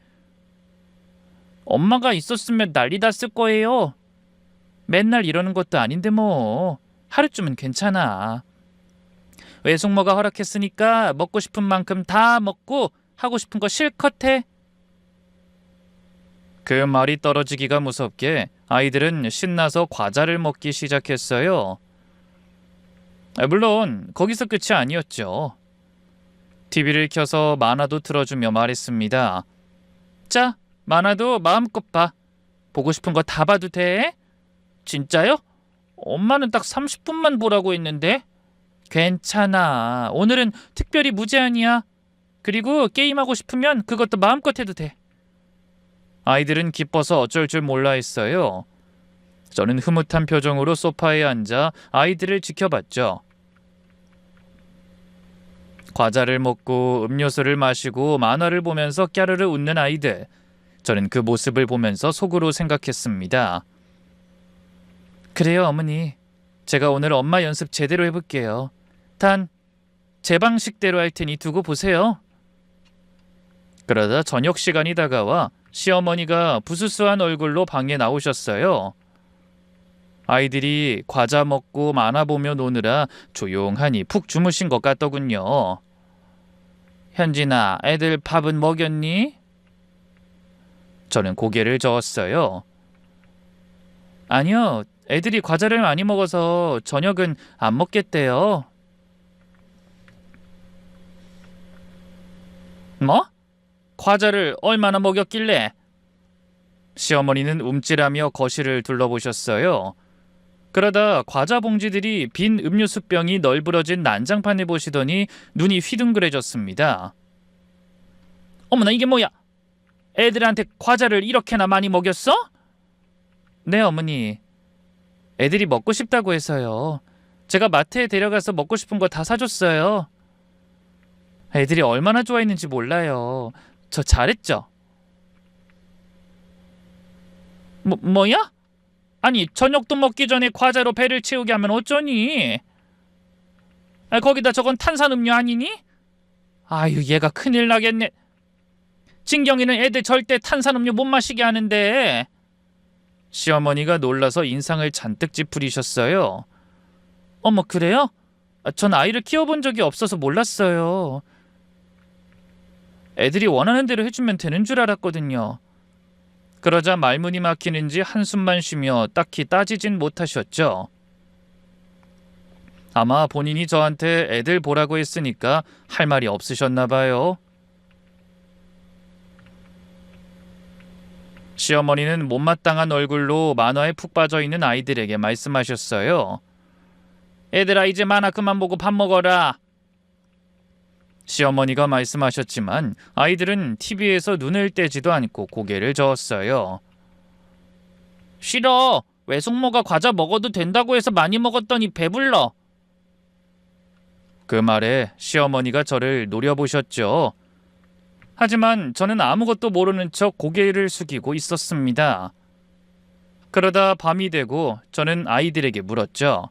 A: 엄마가 있었으면 난리 났을 거예요. 맨날 이러는 것도 아닌데 뭐. 하루쯤은 괜찮아. 외숙모가 허락했으니까 먹고 싶은 만큼 다 먹고 하고 싶은 거 실컷 해. 그 말이 떨어지기가 무섭게 아이들은 신나서 과자를 먹기 시작했어요. 물론 거기서 끝이 아니었죠. TV를 켜서 만화도 틀어주며 말했습니다. 자, 만화도 마음껏 봐. 보고 싶은 거 다 봐도 돼? 진짜요? 엄마는 딱 30분만 보라고 했는데. 괜찮아. 오늘은 특별히 무제한이야. 그리고 게임하고 싶으면 그것도 마음껏 해도 돼. 아이들은 기뻐서 어쩔 줄 몰라 했어요. 저는 흐뭇한 표정으로 소파에 앉아 아이들을 지켜봤죠. 과자를 먹고 음료수를 마시고 만화를 보면서 깨르르 웃는 아이들. 저는 그 모습을 보면서 속으로 생각했습니다. 그래요, 어머니. 제가 오늘 엄마 연습 제대로 해볼게요. 단, 제 방식대로 할 테니 두고 보세요. 그러다 저녁 시간이 다가와 시어머니가 부스스한 얼굴로 방에 나오셨어요. 아이들이 과자 먹고 만화 보며 노느라 조용하니 푹 주무신 것 같더군요. 현진아, 애들 밥은 먹였니? 저는 고개를 저었어요. 아니요, 애들이 과자를 많이 먹어서 저녁은 안 먹겠대요. 뭐? 과자를 얼마나 먹였길래? 시어머니는 움찔하며 거실을 둘러보셨어요. 그러다 과자 봉지들이 빈 음료수병이 널브러진 난장판을 보시더니 눈이 휘둥그레졌습니다. 어머나, 이게 뭐야? 애들한테 과자를 이렇게나 많이 먹였어? 네, 어머니. 애들이 먹고 싶다고 해서요. 제가 마트에 데려가서 먹고 싶은 거 다 사줬어요. 애들이 얼마나 좋아했는지 몰라요. 저 잘했죠? 뭐야? 아니, 저녁도 먹기 전에 과자로 배를 채우게 하면 어쩌니? 거기다 저건 탄산음료 아니니? 아유, 얘가 큰일 나겠네. 진경이는 애들 절대 탄산음료 못 마시게 하는데. 시어머니가 놀라서 인상을 잔뜩 찌푸리셨어요. 어머, 그래요? 전 아이를 키워본 적이 없어서 몰랐어요. 애들이 원하는 대로 해주면 되는 줄 알았거든요. 그러자 말문이 막히는지 한숨만 쉬며 딱히 따지진 못하셨죠. 아마 본인이 저한테 애들 보라고 했으니까 할 말이 없으셨나 봐요. 시어머니는 못마땅한 얼굴로 만화에 푹 빠져있는 아이들에게 말씀하셨어요. 애들아, 이제 만화 그만 보고 밥 먹어라. 시어머니가 말씀하셨지만 아이들은 TV에서 눈을 떼지도 않고 고개를 저었어요. 싫어. 외숙모가 과자 먹어도 된다고 해서 많이 먹었더니 배불러. 그 말에 시어머니가 저를 노려보셨죠. 하지만 저는 아무것도 모르는 척 고개를 숙이고 있었습니다. 그러다 밤이 되고 저는 아이들에게 물었죠.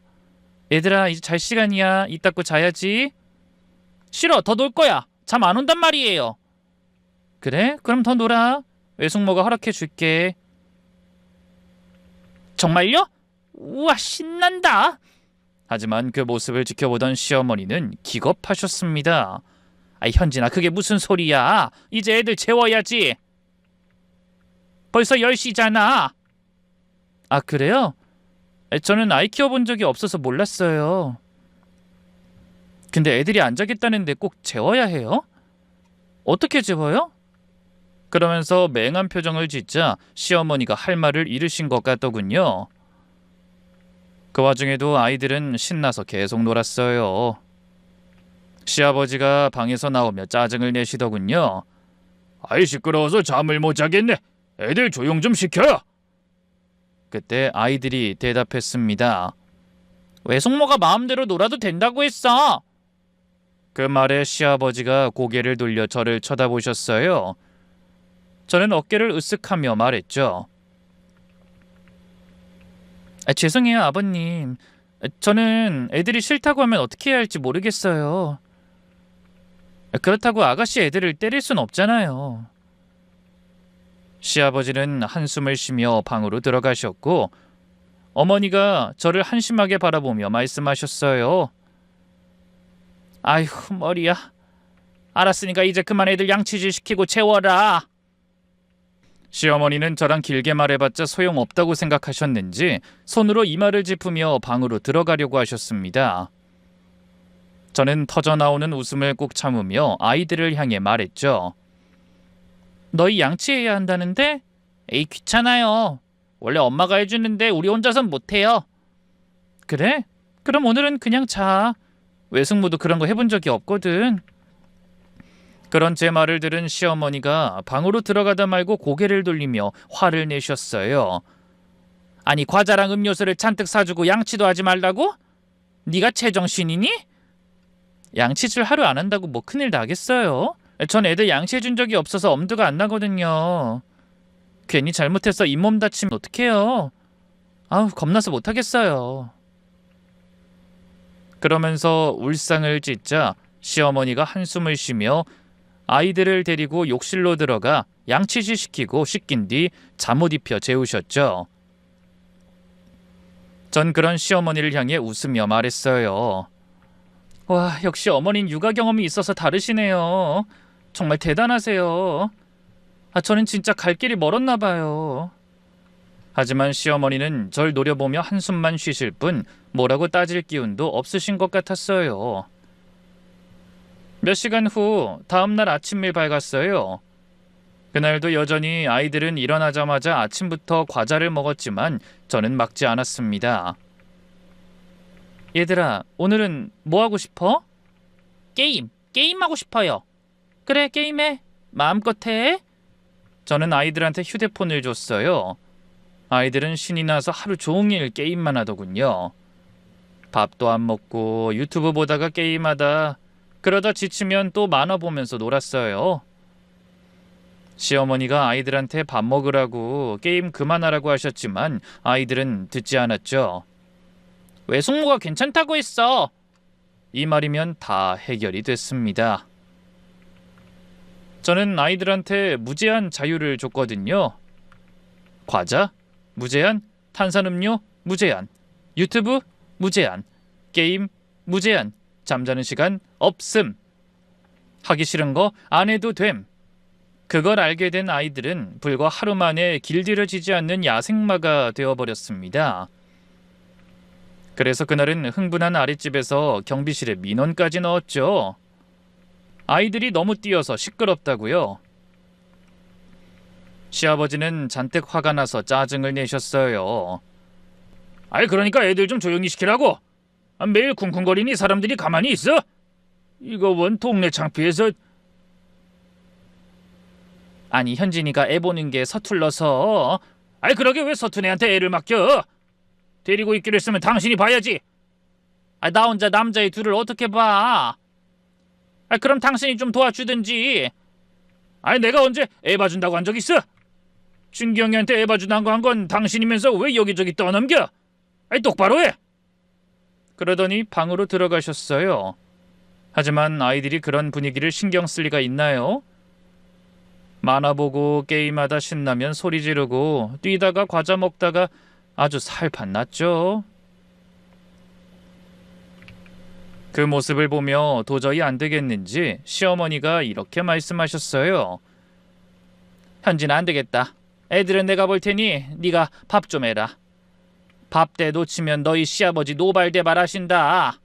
A: 얘들아, 이제 잘 시간이야. 이따 고 자야지. 싫어, 더 놀 거야. 잠 안 온단 말이에요. 그래? 그럼 더 놀아. 외숙모가 허락해 줄게. 정말요? 우와, 신난다. 하지만 그 모습을 지켜보던 시어머니는 기겁하셨습니다. 아이, 현진아, 그게 무슨 소리야. 이제 애들 재워야지. 벌써 10시잖아. 아, 그래요? 저는 아이 키워본 적이 없어서 몰랐어요. 근데 애들이 안 자겠다는데 꼭 재워야 해요? 어떻게 재워요? 그러면서 맹한 표정을 짓자 시어머니가 할 말을 잃으신 것 같더군요. 그 와중에도 아이들은 신나서 계속 놀았어요. 시아버지가 방에서 나오며 짜증을 내시더군요. 아이, 시끄러워서 잠을 못 자겠네. 애들 조용 좀 시켜. 그때 아이들이 대답했습니다. 외숙모가 마음대로 놀아도 된다고 했어. 그 말에 시아버지가 고개를 돌려 저를 쳐다보셨어요. 저는 어깨를 으쓱하며 말했죠. 죄송해요, 아버님. 저는 애들이 싫다고 하면 어떻게 해야 할지 모르겠어요. 그렇다고 아가씨 애들을 때릴 순 없잖아요. 시아버지는 한숨을 쉬며 방으로 들어가셨고 어머니가 저를 한심하게 바라보며 말씀하셨어요. 아휴, 머리야. 알았으니까 이제 그만 애들 양치질 시키고 재워라. 시어머니는 저랑 길게 말해봤자 소용없다고 생각하셨는지 손으로 이마를 짚으며 방으로 들어가려고 하셨습니다. 저는 터져나오는 웃음을 꾹 참으며 아이들을 향해 말했죠. 너희 양치해야 한다는데? 에이, 귀찮아요. 원래 엄마가 해주는데 우리 혼자선 못해요. 그래? 그럼 오늘은 그냥 자. 외숙모도 그런 거 해본 적이 없거든. 그런 제 말을 들은 시어머니가 방으로 들어가다 말고 고개를 돌리며 화를 내셨어요. 아니, 과자랑 음료수를 잔뜩 사주고 양치도 하지 말라고? 네가 제정신이니? 양치질 하루 안 한다고 뭐 큰일 나겠어요? 전 애들 양치해준 적이 없어서 엄두가 안 나거든요. 괜히 잘못해서 잇몸 다치면 어떡해요? 아우, 겁나서 못하겠어요. 그러면서 울상을 짓자 시어머니가 한숨을 쉬며 아이들을 데리고 욕실로 들어가 양치질 시키고 씻긴 뒤 잠옷 입혀 재우셨죠. 전 그런 시어머니를 향해 웃으며 말했어요. 와, 역시 어머닌 육아 경험이 있어서 다르시네요. 정말 대단하세요. 저는 진짜 갈 길이 멀었나 봐요. 하지만 시어머니는 절 노려보며 한숨만 쉬실 뿐 뭐라고 따질 기운도 없으신 것 같았어요. 몇 시간 후 다음 날 아침이 밝았어요. 그날도 여전히 아이들은 일어나자마자 아침부터 과자를 먹었지만 저는 막지 않았습니다. 얘들아, 오늘은 뭐 하고 싶어? 게임하고 싶어요. 그래, 게임해. 마음껏 해. 저는 아이들한테 휴대폰을 줬어요. 아이들은 신이 나서 하루 종일 게임만 하더군요. 밥도 안 먹고 유튜브 보다가 게임하다 그러다 지치면 또 만화 보면서 놀았어요. 시어머니가 아이들한테 밥 먹으라고 게임 그만하라고 하셨지만 아이들은 듣지 않았죠. 외숙모가 괜찮다고 했어. 이 말이면 다 해결이 됐습니다. 저는 아이들한테 무제한 자유를 줬거든요. 과자? 무제한, 탄산음료 무제한, 유튜브 무제한, 게임 무제한, 잠자는 시간 없음. 하기 싫은 거 안 해도 됨. 그걸 알게 된 아이들은 불과 하루 만에 길들여지지 않는 야생마가 되어버렸습니다. 그래서 그날은 흥분한 아랫집에서 경비실에 민원까지 넣었죠. 아이들이 너무 뛰어서 시끄럽다고요. 시아버지는 잔뜩 화가 나서 짜증을 내셨어요. 그러니까 애들 좀 조용히 시키라고. 매일 쿵쿵거리니 사람들이 가만히 있어? 이거 원 동네 창피해서. 아니, 현진이가 애 보는 게 서툴러서. 그러게 왜 서툰 애한테 애를 맡겨? 데리고 있기로 했으면 당신이 봐야지. 나 혼자 남자애 둘을 어떻게 봐? 그럼 당신이 좀 도와주든지. 내가 언제 애 봐준다고 한 적 있어? 준경이한테 애 봐준다고 한 건 당신이면서 왜 여기저기 떠넘겨? 똑바로 해. 그러더니 방으로 들어가셨어요. 하지만 아이들이 그런 분위기를 신경 쓸 리가 있나요? 만화 보고 게임하다 신나면 소리 지르고 뛰다가 과자 먹다가 아주 살판 났죠. 그 모습을 보며 도저히 안 되겠는지 시어머니가 이렇게 말씀하셨어요. 현진아, 안 되겠다. 애들은 내가 볼 테니 네가 밥 좀 해라. 밥 때 놓치면 너희 시아버지 노발대발하신다.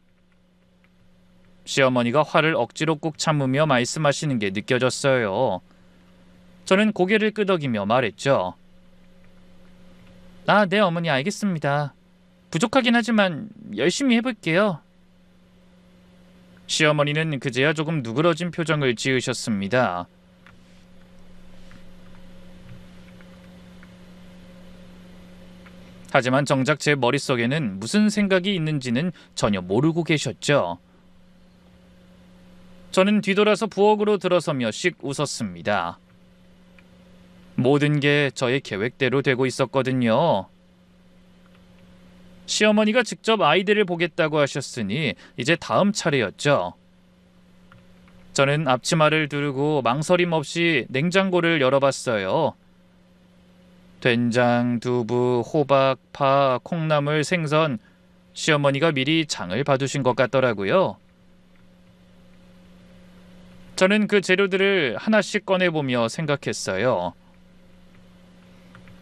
A: 시어머니가 화를 억지로 꾹 참으며 말씀하시는 게 느껴졌어요. 저는 고개를 끄덕이며 말했죠. 네, 어머니, 알겠습니다. 부족하긴 하지만 열심히 해볼게요. 시어머니는 그제야 조금 누그러진 표정을 지으셨습니다. 하지만 정작 제 머릿속에는 무슨 생각이 있는지는 전혀 모르고 계셨죠. 저는 뒤돌아서 부엌으로 들어서며 씩 웃었습니다. 모든 게 저의 계획대로 되고 있었거든요. 시어머니가 직접 아이들을 보겠다고 하셨으니 이제 다음 차례였죠. 저는 앞치마를 두르고 망설임 없이 냉장고를 열어봤어요. 된장, 두부, 호박, 파, 콩나물, 생선, 시어머니가 미리 장을 봐두신 것 같더라고요. 저는 그 재료들을 하나씩 꺼내보며 생각했어요.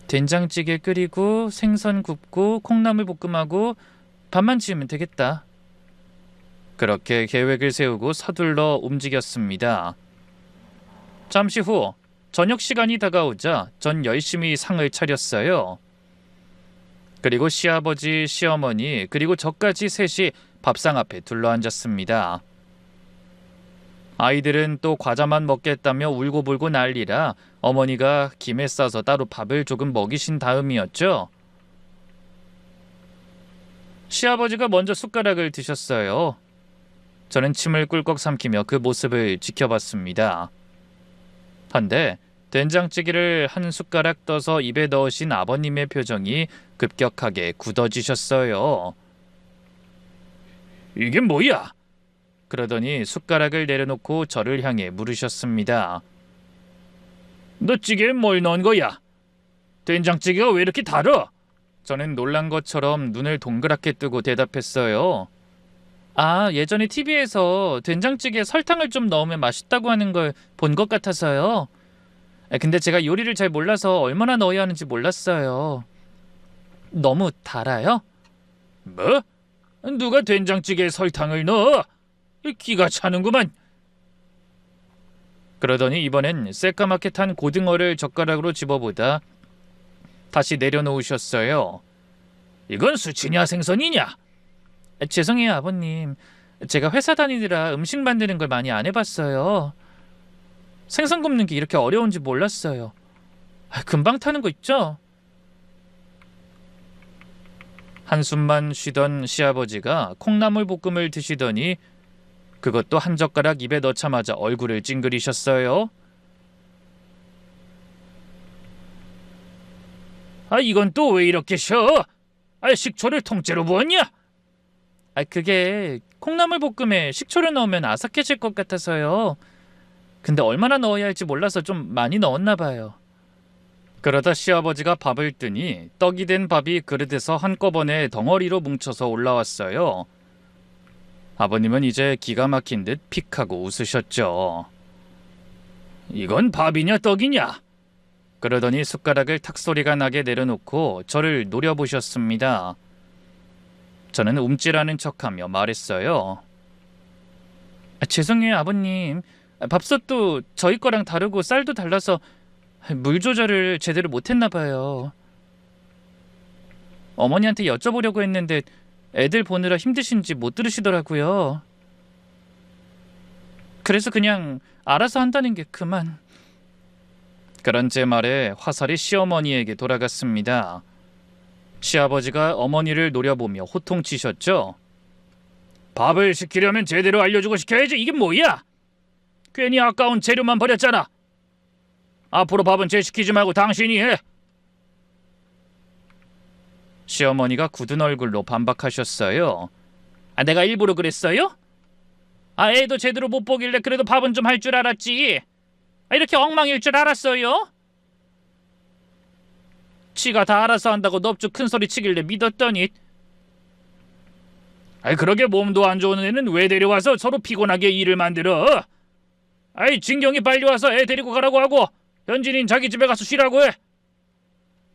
A: 된장찌개 끓이고 생선 굽고 콩나물 볶음하고 밥만 지으면 되겠다. 그렇게 계획을 세우고 서둘러 움직였습니다. 잠시 후 저녁 시간이 다가오자 전 열심히 상을 차렸어요. 그리고 시아버지, 시어머니, 그리고 저까지 셋이 밥상 앞에 둘러앉았습니다. 아이들은 또 과자만 먹겠다며 울고불고 난리라 어머니가 김에 싸서 따로 밥을 조금 먹이신 다음이었죠. 시아버지가 먼저 숟가락을 드셨어요. 저는 침을 꿀꺽 삼키며 그 모습을 지켜봤습니다. 한데 된장찌개를 한 숟가락 떠서 입에 넣으신 아버님의 표정이 급격하게 굳어지셨어요. 이게 뭐야? 그러더니 숟가락을 내려놓고 저를 향해 물으셨습니다. 너 찌개에 뭘 넣은 거야? 된장찌개가 왜 이렇게 달아? 저는 놀란 것처럼 눈을 동그랗게 뜨고 대답했어요. 아, 예전에 TV에서 된장찌개에 설탕을 좀 넣으면 맛있다고 하는 걸 본 것 같아서요. 근데 제가 요리를 잘 몰라서 얼마나 넣어야 하는지 몰랐어요. 너무 달아요? 뭐? 누가 된장찌개에 설탕을 넣어? 기가 차는구만. 그러더니 이번엔 새까맣게 탄 고등어를 젓가락으로 집어보다 다시 내려놓으셨어요. 이건 수치냐 생선이냐? 죄송해요, 아버님. 제가 회사 다니느라 음식 만드는 걸 많이 안 해봤어요. 생선 굽는 게 이렇게 어려운지 몰랐어요. 금방 타는 거 있죠? 한숨만 쉬던 시아버지가 콩나물 볶음을 드시더니 그것도 한 젓가락 입에 넣자마자 얼굴을 찡그리셨어요. 이건 또 왜 이렇게 셔? 식초를 통째로 부었냐? 그게 콩나물 볶음에 식초를 넣으면 아삭해질 것 같아서요. 근데 얼마나 넣어야 할지 몰라서 좀 많이 넣었나 봐요. 그러다 시아버지가 밥을 뜨니 떡이 된 밥이 그릇에서 한꺼번에 덩어리로 뭉쳐서 올라왔어요. 아버님은 이제 기가 막힌 듯 픽하고 웃으셨죠. 이건 밥이냐 떡이냐? 그러더니 숟가락을 탁 소리가 나게 내려놓고 저를 노려보셨습니다. 저는 움찔하는 척하며 말했어요. 죄송해요, 아버님. 밥솥도 저희 거랑 다르고 쌀도 달라서 물 조절을 제대로 못했나 봐요. 어머니한테 여쭤보려고 했는데 애들 보느라 힘드신지 못 들으시더라고요. 그래서 그냥 알아서 한다는 게 그만. 그런 제 말에 화살이 시어머니에게 돌아갔습니다. 시아버지가 어머니를 노려보며 호통치셨죠. 밥을 시키려면 제대로 알려주고 시켜야지. 이게 뭐야? 괜히 아까운 재료만 버렸잖아. 앞으로 밥은 쟤 시키지 말고 당신이 해. 시어머니가 굳은 얼굴로 반박하셨어요. 내가 일부러 그랬어요? 애도 제대로 못 보길래 그래도 밥은 좀 할 줄 알았지. 이렇게 엉망일 줄 알았어요? 지가 다 알아서 한다고 넙죽 큰소리 치길래 믿었더니. 그러게 몸도 안 좋은 애는 왜 데려와서 서로 피곤하게 일을 만들어? 진경이 빨리 와서 애 데리고 가라고 하고 현진이는 자기 집에 가서 쉬라고 해.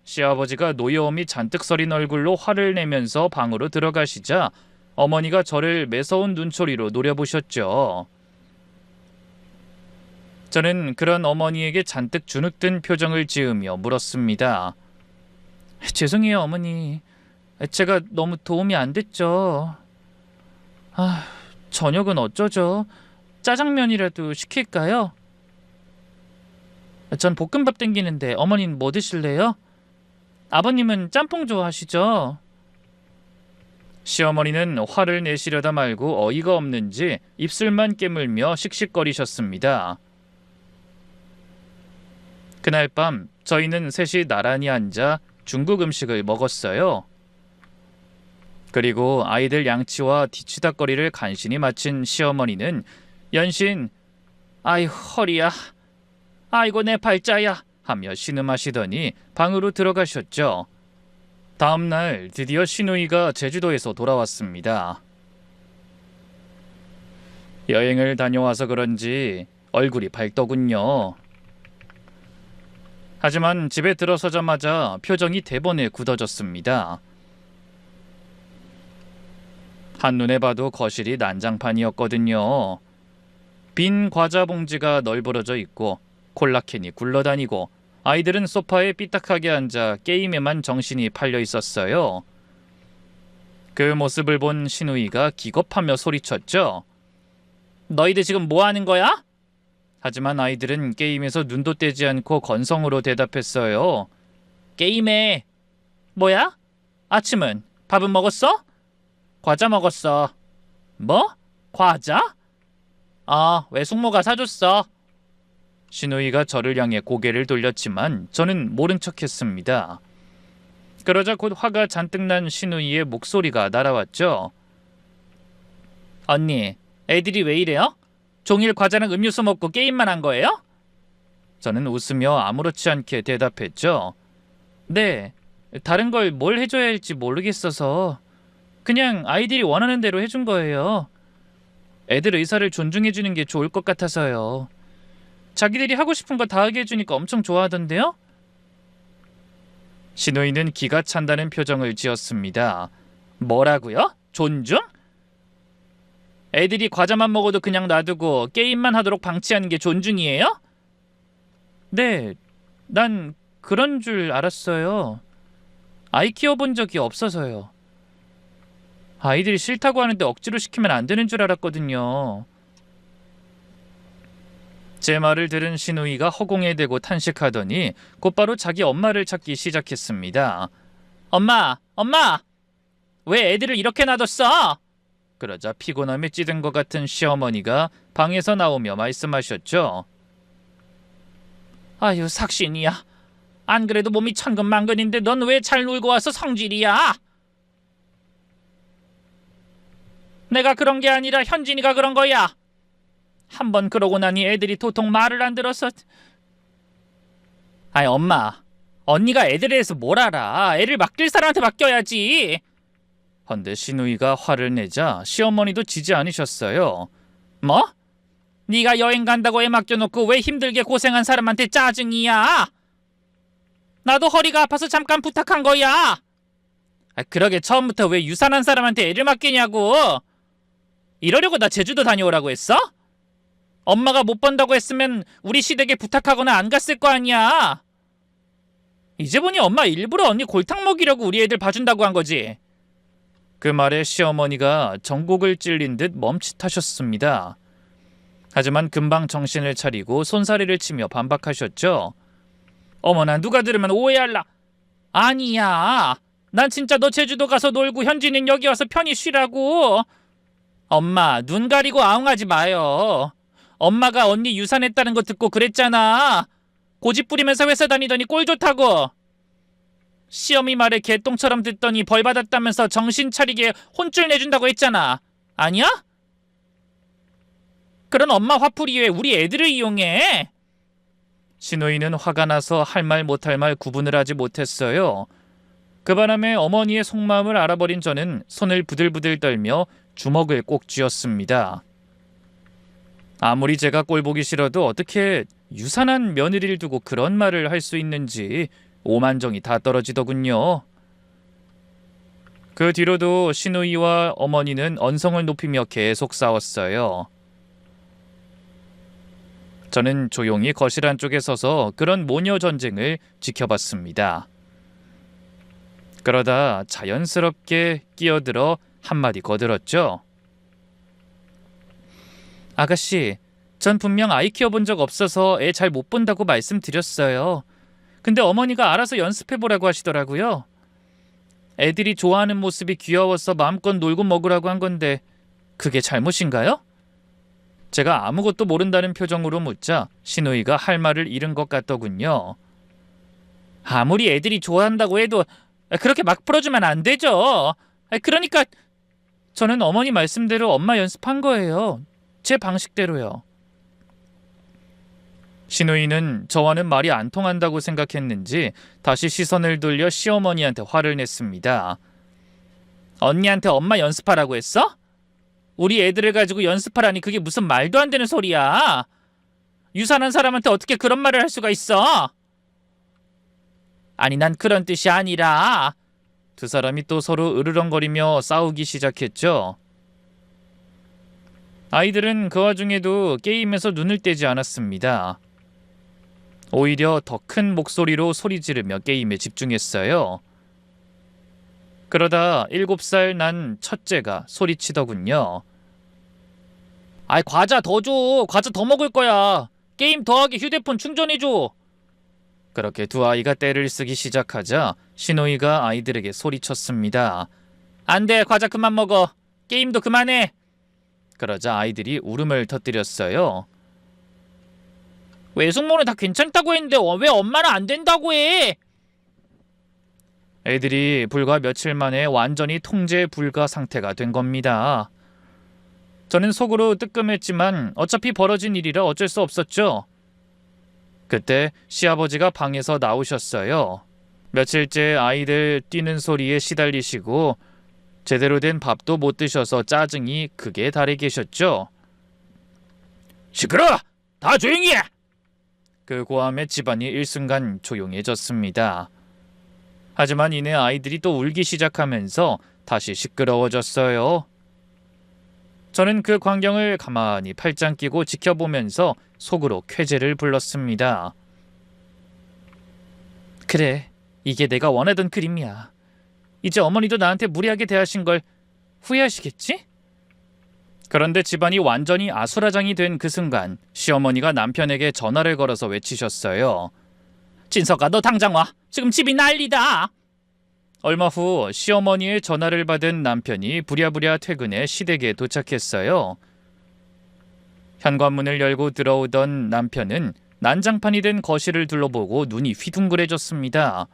A: 시아버지가 노여움이 잔뜩 서린 얼굴로 화를 내면서 방으로 들어가시자 어머니가 저를 매서운 눈초리로 노려보셨죠. 저는 그런 어머니에게 잔뜩 주눅든 표정을 지으며 물었습니다. 죄송해요, 어머니. 제가 너무 도움이 안 됐죠. 저녁은 어쩌죠? 짜장면이라도 시킬까요? 전 볶음밥 땡기는데 어머니는 뭐 드실래요? 아버님은 짬뽕 좋아하시죠? 시어머니는 화를 내시려다 말고 어이가 없는지 입술만 깨물며 씩씩거리셨습니다. 그날 밤 저희는 셋이 나란히 앉아 중국 음식을 먹었어요. 그리고 아이들 양치와 뒤치다꺼리를 간신히 마친 시어머니는 연신 아이 허리야, 아이고 내 발자야 하며 신음하시더니 방으로 들어가셨죠. 다음 날 드디어 시누이가 제주도에서 돌아왔습니다. 여행을 다녀와서 그런지 얼굴이 밝더군요. 하지만 집에 들어서자마자 표정이 대번에 굳어졌습니다. 한눈에 봐도 거실이 난장판이었거든요. 빈 과자 봉지가 널브러져 있고 콜라캔이 굴러다니고 아이들은 소파에 삐딱하게 앉아 게임에만 정신이 팔려 있었어요. 그 모습을 본 시누이가 기겁하며 소리쳤죠. 너희들 지금 뭐 하는 거야? 하지만 아이들은 게임에서 눈도 떼지 않고 건성으로 대답했어요. 게임해. 뭐야? 아침은? 밥은 먹었어? 과자 먹었어. 뭐? 과자? 외숙모가 사줬어. 시누이가 저를 향해 고개를 돌렸지만 저는 모른 척했습니다. 그러자 곧 화가 잔뜩 난 시누이의 목소리가 날아왔죠. 언니, 애들이 왜 이래요? 종일 과자랑 음료수 먹고 게임만 한 거예요? 저는 웃으며 아무렇지 않게 대답했죠. 네, 다른 걸 뭘 해줘야 할지 모르겠어서 그냥 아이들이 원하는 대로 해준 거예요. 애들 의사를 존중해주는 게 좋을 것 같아서요. 자기들이 하고 싶은 거 다 하게 해주니까 엄청 좋아하던데요? 신우이는 기가 찬다는 표정을 지었습니다. 뭐라고요? 존중? 애들이 과자만 먹어도 그냥 놔두고 게임만 하도록 방치하는 게 존중이에요? 네, 난 그런 줄 알았어요. 아이 키워본 적이 없어서요. 아이들이 싫다고 하는데 억지로 시키면 안 되는 줄 알았거든요. 제 말을 들은 신우이가 허공에 대고 탄식하더니 곧바로 자기 엄마를 찾기 시작했습니다. 엄마! 엄마! 왜 애들을 이렇게 놔뒀어? 그러자 피곤함에 찌든 것 같은 시어머니가 방에서 나오며 말씀하셨죠. 아유, 삭신이야. 안 그래도 몸이 천근만근인데 넌 왜 잘 놀고 와서 성질이야? 내가 그런 게 아니라 현진이가 그런 거야. 한번 그러고 나니 애들이 도통 말을 안 들어서. 아이, 엄마. 언니가 애들에 대해서 뭘 알아. 애를 맡길 사람한테 맡겨야지. 헌데 신우이가 화를 내자 시어머니도 지지 않으셨어요. 뭐? 네가 여행 간다고 애 맡겨놓고 왜 힘들게 고생한 사람한테 짜증이야? 나도 허리가 아파서 잠깐 부탁한 거야. 그러게 처음부터 왜 유산한 사람한테 애를 맡기냐고. 이러려고 나 제주도 다녀오라고 했어? 엄마가 못 번다고 했으면 우리 시댁에 부탁하거나 안 갔을 거 아니야. 이제 보니 엄마 일부러 언니 골탕 먹이려고 우리 애들 봐준다고 한 거지. 그 말에 시어머니가 전곡을 찔린 듯 멈칫하셨습니다. 하지만 금방 정신을 차리고 손사래를 치며 반박하셨죠. 어머나, 누가 들으면 오해할라. 아니야. 난 진짜 너 제주도 가서 놀고 현진이는 여기 와서 편히 쉬라고. 엄마, 눈 가리고 아웅하지 마요. 엄마가 언니 유산했다는 거 듣고 그랬잖아. 고집 부리면서 회사 다니더니 꼴 좋다고. 시어미 말에 개똥처럼 듣더니 벌 받았다면서 정신 차리게 혼쭐 내준다고 했잖아. 아니야? 그런 엄마 화풀이 왜 우리 애들을 이용해? 신우이는 화가 나서 할 말 못할 말 구분을 하지 못했어요. 그 바람에 어머니의 속마음을 알아버린 저는 손을 부들부들 떨며 주먹을 꼭 쥐었습니다. 아무리 제가 꼴보기 싫어도 어떻게 유산한 며느리를 두고 그런 말을 할 수 있는지 오만정이 다 떨어지더군요. 그 뒤로도 신우이와 어머니는 언성을 높이며 계속 싸웠어요. 저는 조용히 거실 안쪽에 서서 그런 모녀 전쟁을 지켜봤습니다. 그러다 자연스럽게 끼어들어 한마디 거들었죠. 아가씨, 전 분명 아이 키워본 적 없어서 애 잘 못 본다고 말씀드렸어요. 근데 어머니가 알아서 연습해보라고 하시더라고요. 애들이 좋아하는 모습이 귀여워서 마음껏 놀고 먹으라고 한 건데 그게 잘못인가요? 제가 아무것도 모른다는 표정으로 묻자 신우이가 할 말을 잃은 것 같더군요. 아무리 애들이 좋아한다고 해도 그렇게 막 풀어주면 안 되죠. 그러니까 저는 어머니 말씀대로 엄마 연습한 거예요. 제 방식대로요. 신우이는 저와는 말이 안 통한다고 생각했는지 다시 시선을 돌려 시어머니한테 화를 냈습니다. 언니한테 엄마 연습하라고 했어? 우리 애들을 가지고 연습하라니 그게 무슨 말도 안 되는 소리야. 유산한 사람한테 어떻게 그런 말을 할 수가 있어? 아니, 난 그런 뜻이 아니라. 두 사람이 또 서로 으르렁거리며 싸우기 시작했죠. 아이들은 그 와중에도 게임에서 눈을 떼지 않았습니다. 오히려 더 큰 목소리로 소리 지르며 게임에 집중했어요. 그러다 7살 난 첫째가 소리치더군요. 아이, 과자 더 줘. 과자 더 먹을 거야. 게임 더 하게 휴대폰 충전해줘. 그렇게 두 아이가 떼를 쓰기 시작하자 신우이가 아이들에게 소리쳤습니다. 안 돼, 과자 그만 먹어. 게임도 그만해. 그러자 아이들이 울음을 터뜨렸어요. 외숙모는 다 괜찮다고 했는데 왜 엄마는 안 된다고 해? 애들이 불과 며칠 만에 완전히 통제 불가 상태가 된 겁니다. 저는 속으로 뜨끔했지만 어차피 벌어진 일이라 어쩔 수 없었죠. 그때 시아버지가 방에서 나오셨어요. 며칠째 아이들 뛰는 소리에 시달리시고 제대로 된 밥도 못 드셔서 짜증이 극에 달해 계셨죠. 시끄러! 다 조용히 해! 그 고함에 집안이 일순간 조용해졌습니다. 하지만 이내 아이들이 또 울기 시작하면서 다시 시끄러워졌어요. 저는 그 광경을 가만히 팔짱 끼고 지켜보면서 속으로 쾌재를 불렀습니다. 그래, 이게 내가 원하던 그림이야. 이제 어머니도 나한테 무리하게 대하신 걸 후회하시겠지? 그런데 집안이 완전히 아수라장이 된 그 순간 시어머니가 남편에게 전화를 걸어서 외치셨어요. 진석아, 너 당장 와. 지금 집이 난리다. 얼마 후 시어머니의 전화를 받은 남편이 부랴부랴 퇴근해 시댁에 도착했어요. 현관문을 열고 들어오던 남편은 난장판이 된 거실을 둘러보고 눈이 휘둥그레졌습니다.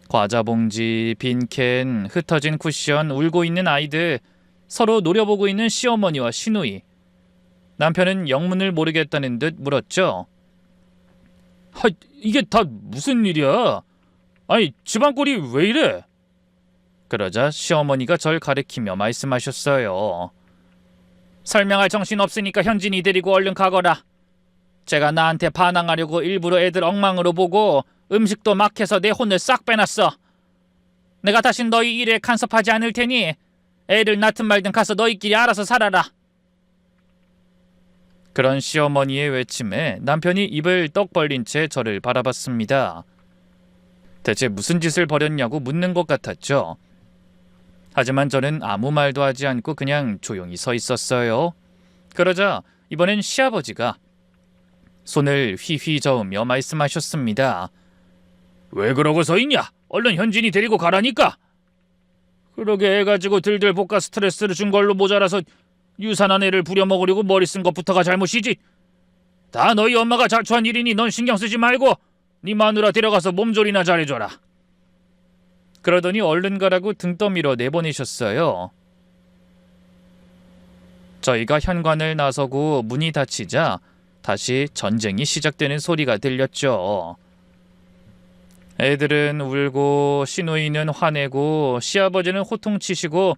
A: 과자 봉지, 빈캔, 흩어진 쿠션, 울고 있는 아이들, 서로 노려보고 있는 시어머니와 시누이. 남편은 영문을 모르겠다는 듯 물었죠. 이게 다 무슨 일이야? 아니, 집안 꼴이 왜 이래? 그러자 시어머니가 절 가리키며 말씀하셨어요. 설명할 정신 없으니까 현진이 데리고 얼른 가거라. 제가 나한테 반항하려고 일부러 애들 엉망으로 보고 음식도 막 해서 내 혼을 싹 빼놨어. 내가 다신 너희 일에 간섭하지 않을 테니 애를 낳든 말든 가서 너희끼리 알아서 살아라. 그런 시어머니의 외침에 남편이 입을 떡 벌린 채 저를 바라봤습니다. 대체 무슨 짓을 벌였냐고 묻는 것 같았죠. 하지만 저는 아무 말도 하지 않고 그냥 조용히 서 있었어요. 그러자 이번엔 시아버지가 손을 휘휘 저으며 말씀하셨습니다. 왜 그러고 서 있냐? 얼른 현진이 데리고 가라니까. 그러게 애 가지고 들들 볶아 스트레스를 준 걸로 모자라서 유산한 애를 부려먹으려고 머리 쓴 것부터가 잘못이지. 다 너희 엄마가 자초한 일이니 넌 신경 쓰지 말고 네 마누라 데려가서 몸조리나 잘해줘라. 그러더니 얼른 가라고 등 떠밀어 내보내셨어요. 저희가 현관을 나서고 문이 닫히자 다시 전쟁이 시작되는 소리가 들렸죠. 애들은 울고 시누이는 화내고 시아버지는 호통치시고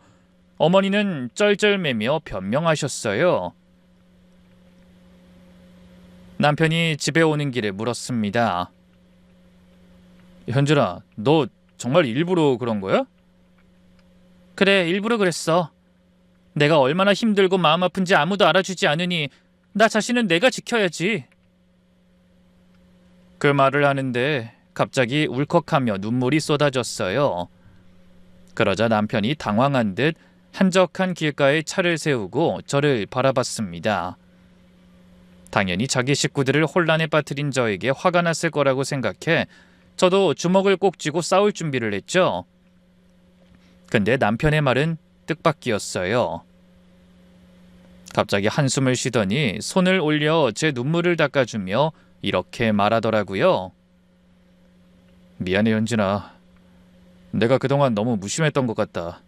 A: 어머니는 쩔쩔매며 변명하셨어요. 남편이 집에 오는 길에 물었습니다. 현진아, 너 정말 일부러 그런 거야? 그래, 일부러 그랬어. 내가 얼마나 힘들고 마음 아픈지 아무도 알아주지 않으니 나 자신은 내가 지켜야지. 그 말을 하는데 갑자기 울컥하며 눈물이 쏟아졌어요. 그러자 남편이 당황한 듯 한적한 길가에 차를 세우고 저를 바라봤습니다. 당연히 자기 식구들을 혼란에 빠뜨린 저에게 화가 났을 거라고 생각해 저도 주먹을 꼭 쥐고 싸울 준비를 했죠. 근데 남편의 말은 뜻밖이었어요. 갑자기 한숨을 쉬더니 손을 올려 제 눈물을 닦아주며 이렇게 말하더라고요. 미안해 현진아. 내가 그동안 너무 무심했던 것 같다.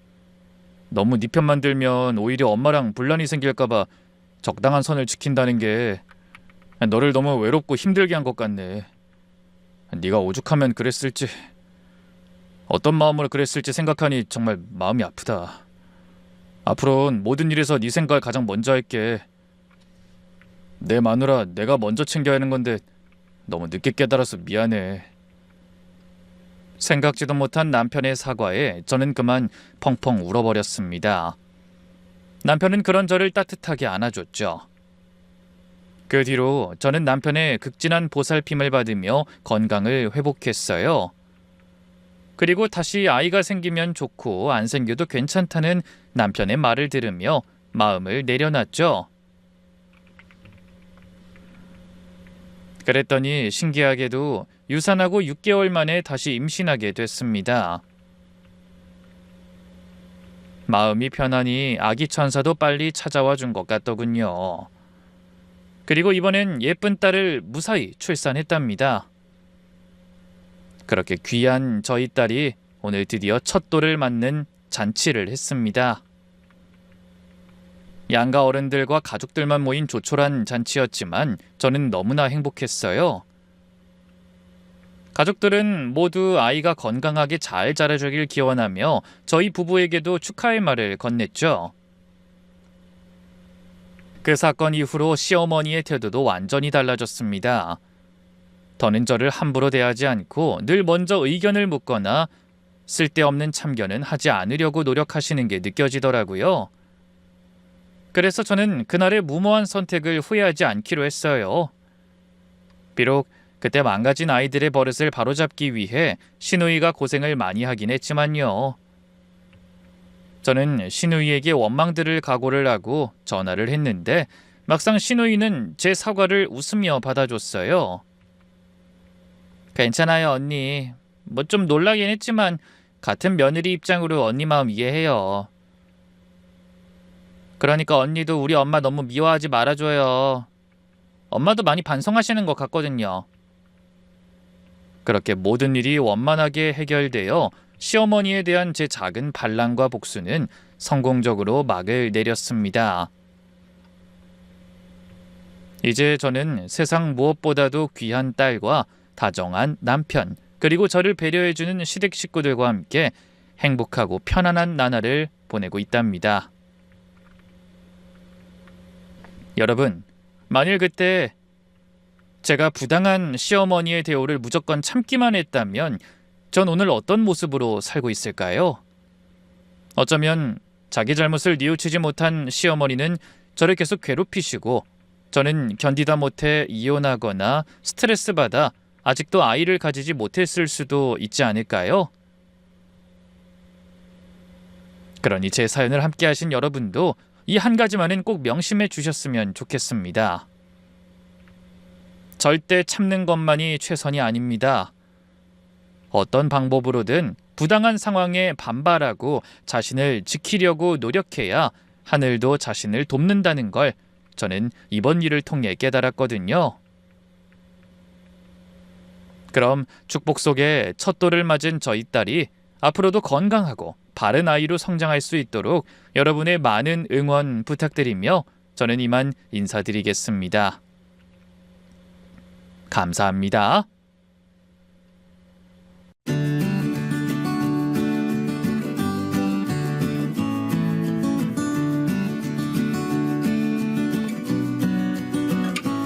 A: 너무 네 편만 들면 오히려 엄마랑 분란이 생길까봐 적당한 선을 지킨다는 게 너를 너무 외롭고 힘들게 한 것 같네. 네가 오죽하면 그랬을지, 어떤 마음으로 그랬을지 생각하니 정말 마음이 아프다. 앞으로는 모든 일에서 네 생각을 가장 먼저 할게. 내 마누라 내가 먼저 챙겨야 하는 건데 너무 늦게 깨달아서 미안해. 생각지도 못한 남편의 사과에 저는 그만 펑펑 울어버렸습니다. 남편은 그런 저를 따뜻하게 안아줬죠. 그 뒤로 저는 남편의 극진한 보살핌을 받으며 건강을 회복했어요. 그리고 다시 아이가 생기면 좋고 안 생겨도 괜찮다는 남편의 말을 들으며 마음을 내려놨죠. 그랬더니 신기하게도 유산하고 6개월 만에 다시 임신하게 됐습니다. 마음이 편하니 아기 천사도 빨리 찾아와 준 것 같더군요. 그리고 이번엔 예쁜 딸을 무사히 출산했답니다. 그렇게 귀한 저희 딸이 오늘 드디어 첫 돌을 맞는 잔치를 했습니다. 양가 어른들과 가족들만 모인 조촐한 잔치였지만 저는 너무나 행복했어요. 가족들은 모두 아이가 건강하게 잘 자라주길 기원하며 저희 부부에게도 축하의 말을 건넸죠. 그 사건 이후로 시어머니의 태도도 완전히 달라졌습니다. 더는 저를 함부로 대하지 않고 늘 먼저 의견을 묻거나 쓸데없는 참견은 하지 않으려고 노력하시는 게 느껴지더라고요. 그래서 저는 그날의 무모한 선택을 후회하지 않기로 했어요. 비록 그때 망가진 아이들의 버릇을 바로잡기 위해 시누이가 고생을 많이 하긴 했지만요. 저는 시누이에게 원망들을 각오를 하고 전화를 했는데 막상 시누이는 제 사과를 웃으며 받아줬어요. 괜찮아요, 언니. 뭐 좀 놀라긴 했지만 같은 며느리 입장으로 언니 마음 이해해요. 그러니까 언니도 우리 엄마 너무 미워하지 말아줘요. 엄마도 많이 반성하시는 것 같거든요. 그렇게 모든 일이 원만하게 해결되어 시어머니에 대한 제 작은 반란과 복수는 성공적으로 막을 내렸습니다. 이제 저는 세상 무엇보다도 귀한 딸과 다정한 남편, 그리고 저를 배려해주는 시댁 식구들과 함께 행복하고 편안한 나날을 보내고 있답니다. 여러분, 만일 그때 제가 부당한 시어머니의 대우를 무조건 참기만 했다면 전 오늘 어떤 모습으로 살고 있을까요? 어쩌면 자기 잘못을 뉘우치지 못한 시어머니는 저를 계속 괴롭히시고 저는 견디다 못해 이혼하거나 스트레스 받아 아직도 아이를 가지지 못했을 수도 있지 않을까요? 그러니 제 사연을 함께 하신 여러분도 이 한 가지만은 꼭 명심해 주셨으면 좋겠습니다. 절대 참는 것만이 최선이 아닙니다. 어떤 방법으로든 부당한 상황에 반발하고 자신을 지키려고 노력해야 하늘도 자신을 돕는다는 걸 저는 이번 일을 통해 깨달았거든요. 그럼 축복 속에 첫 돌을 맞은 저희 딸이 앞으로도 건강하고 바른 아이로 성장할 수 있도록 여러분의 많은 응원 부탁드리며 저는 이만 인사드리겠습니다. 감사합니다.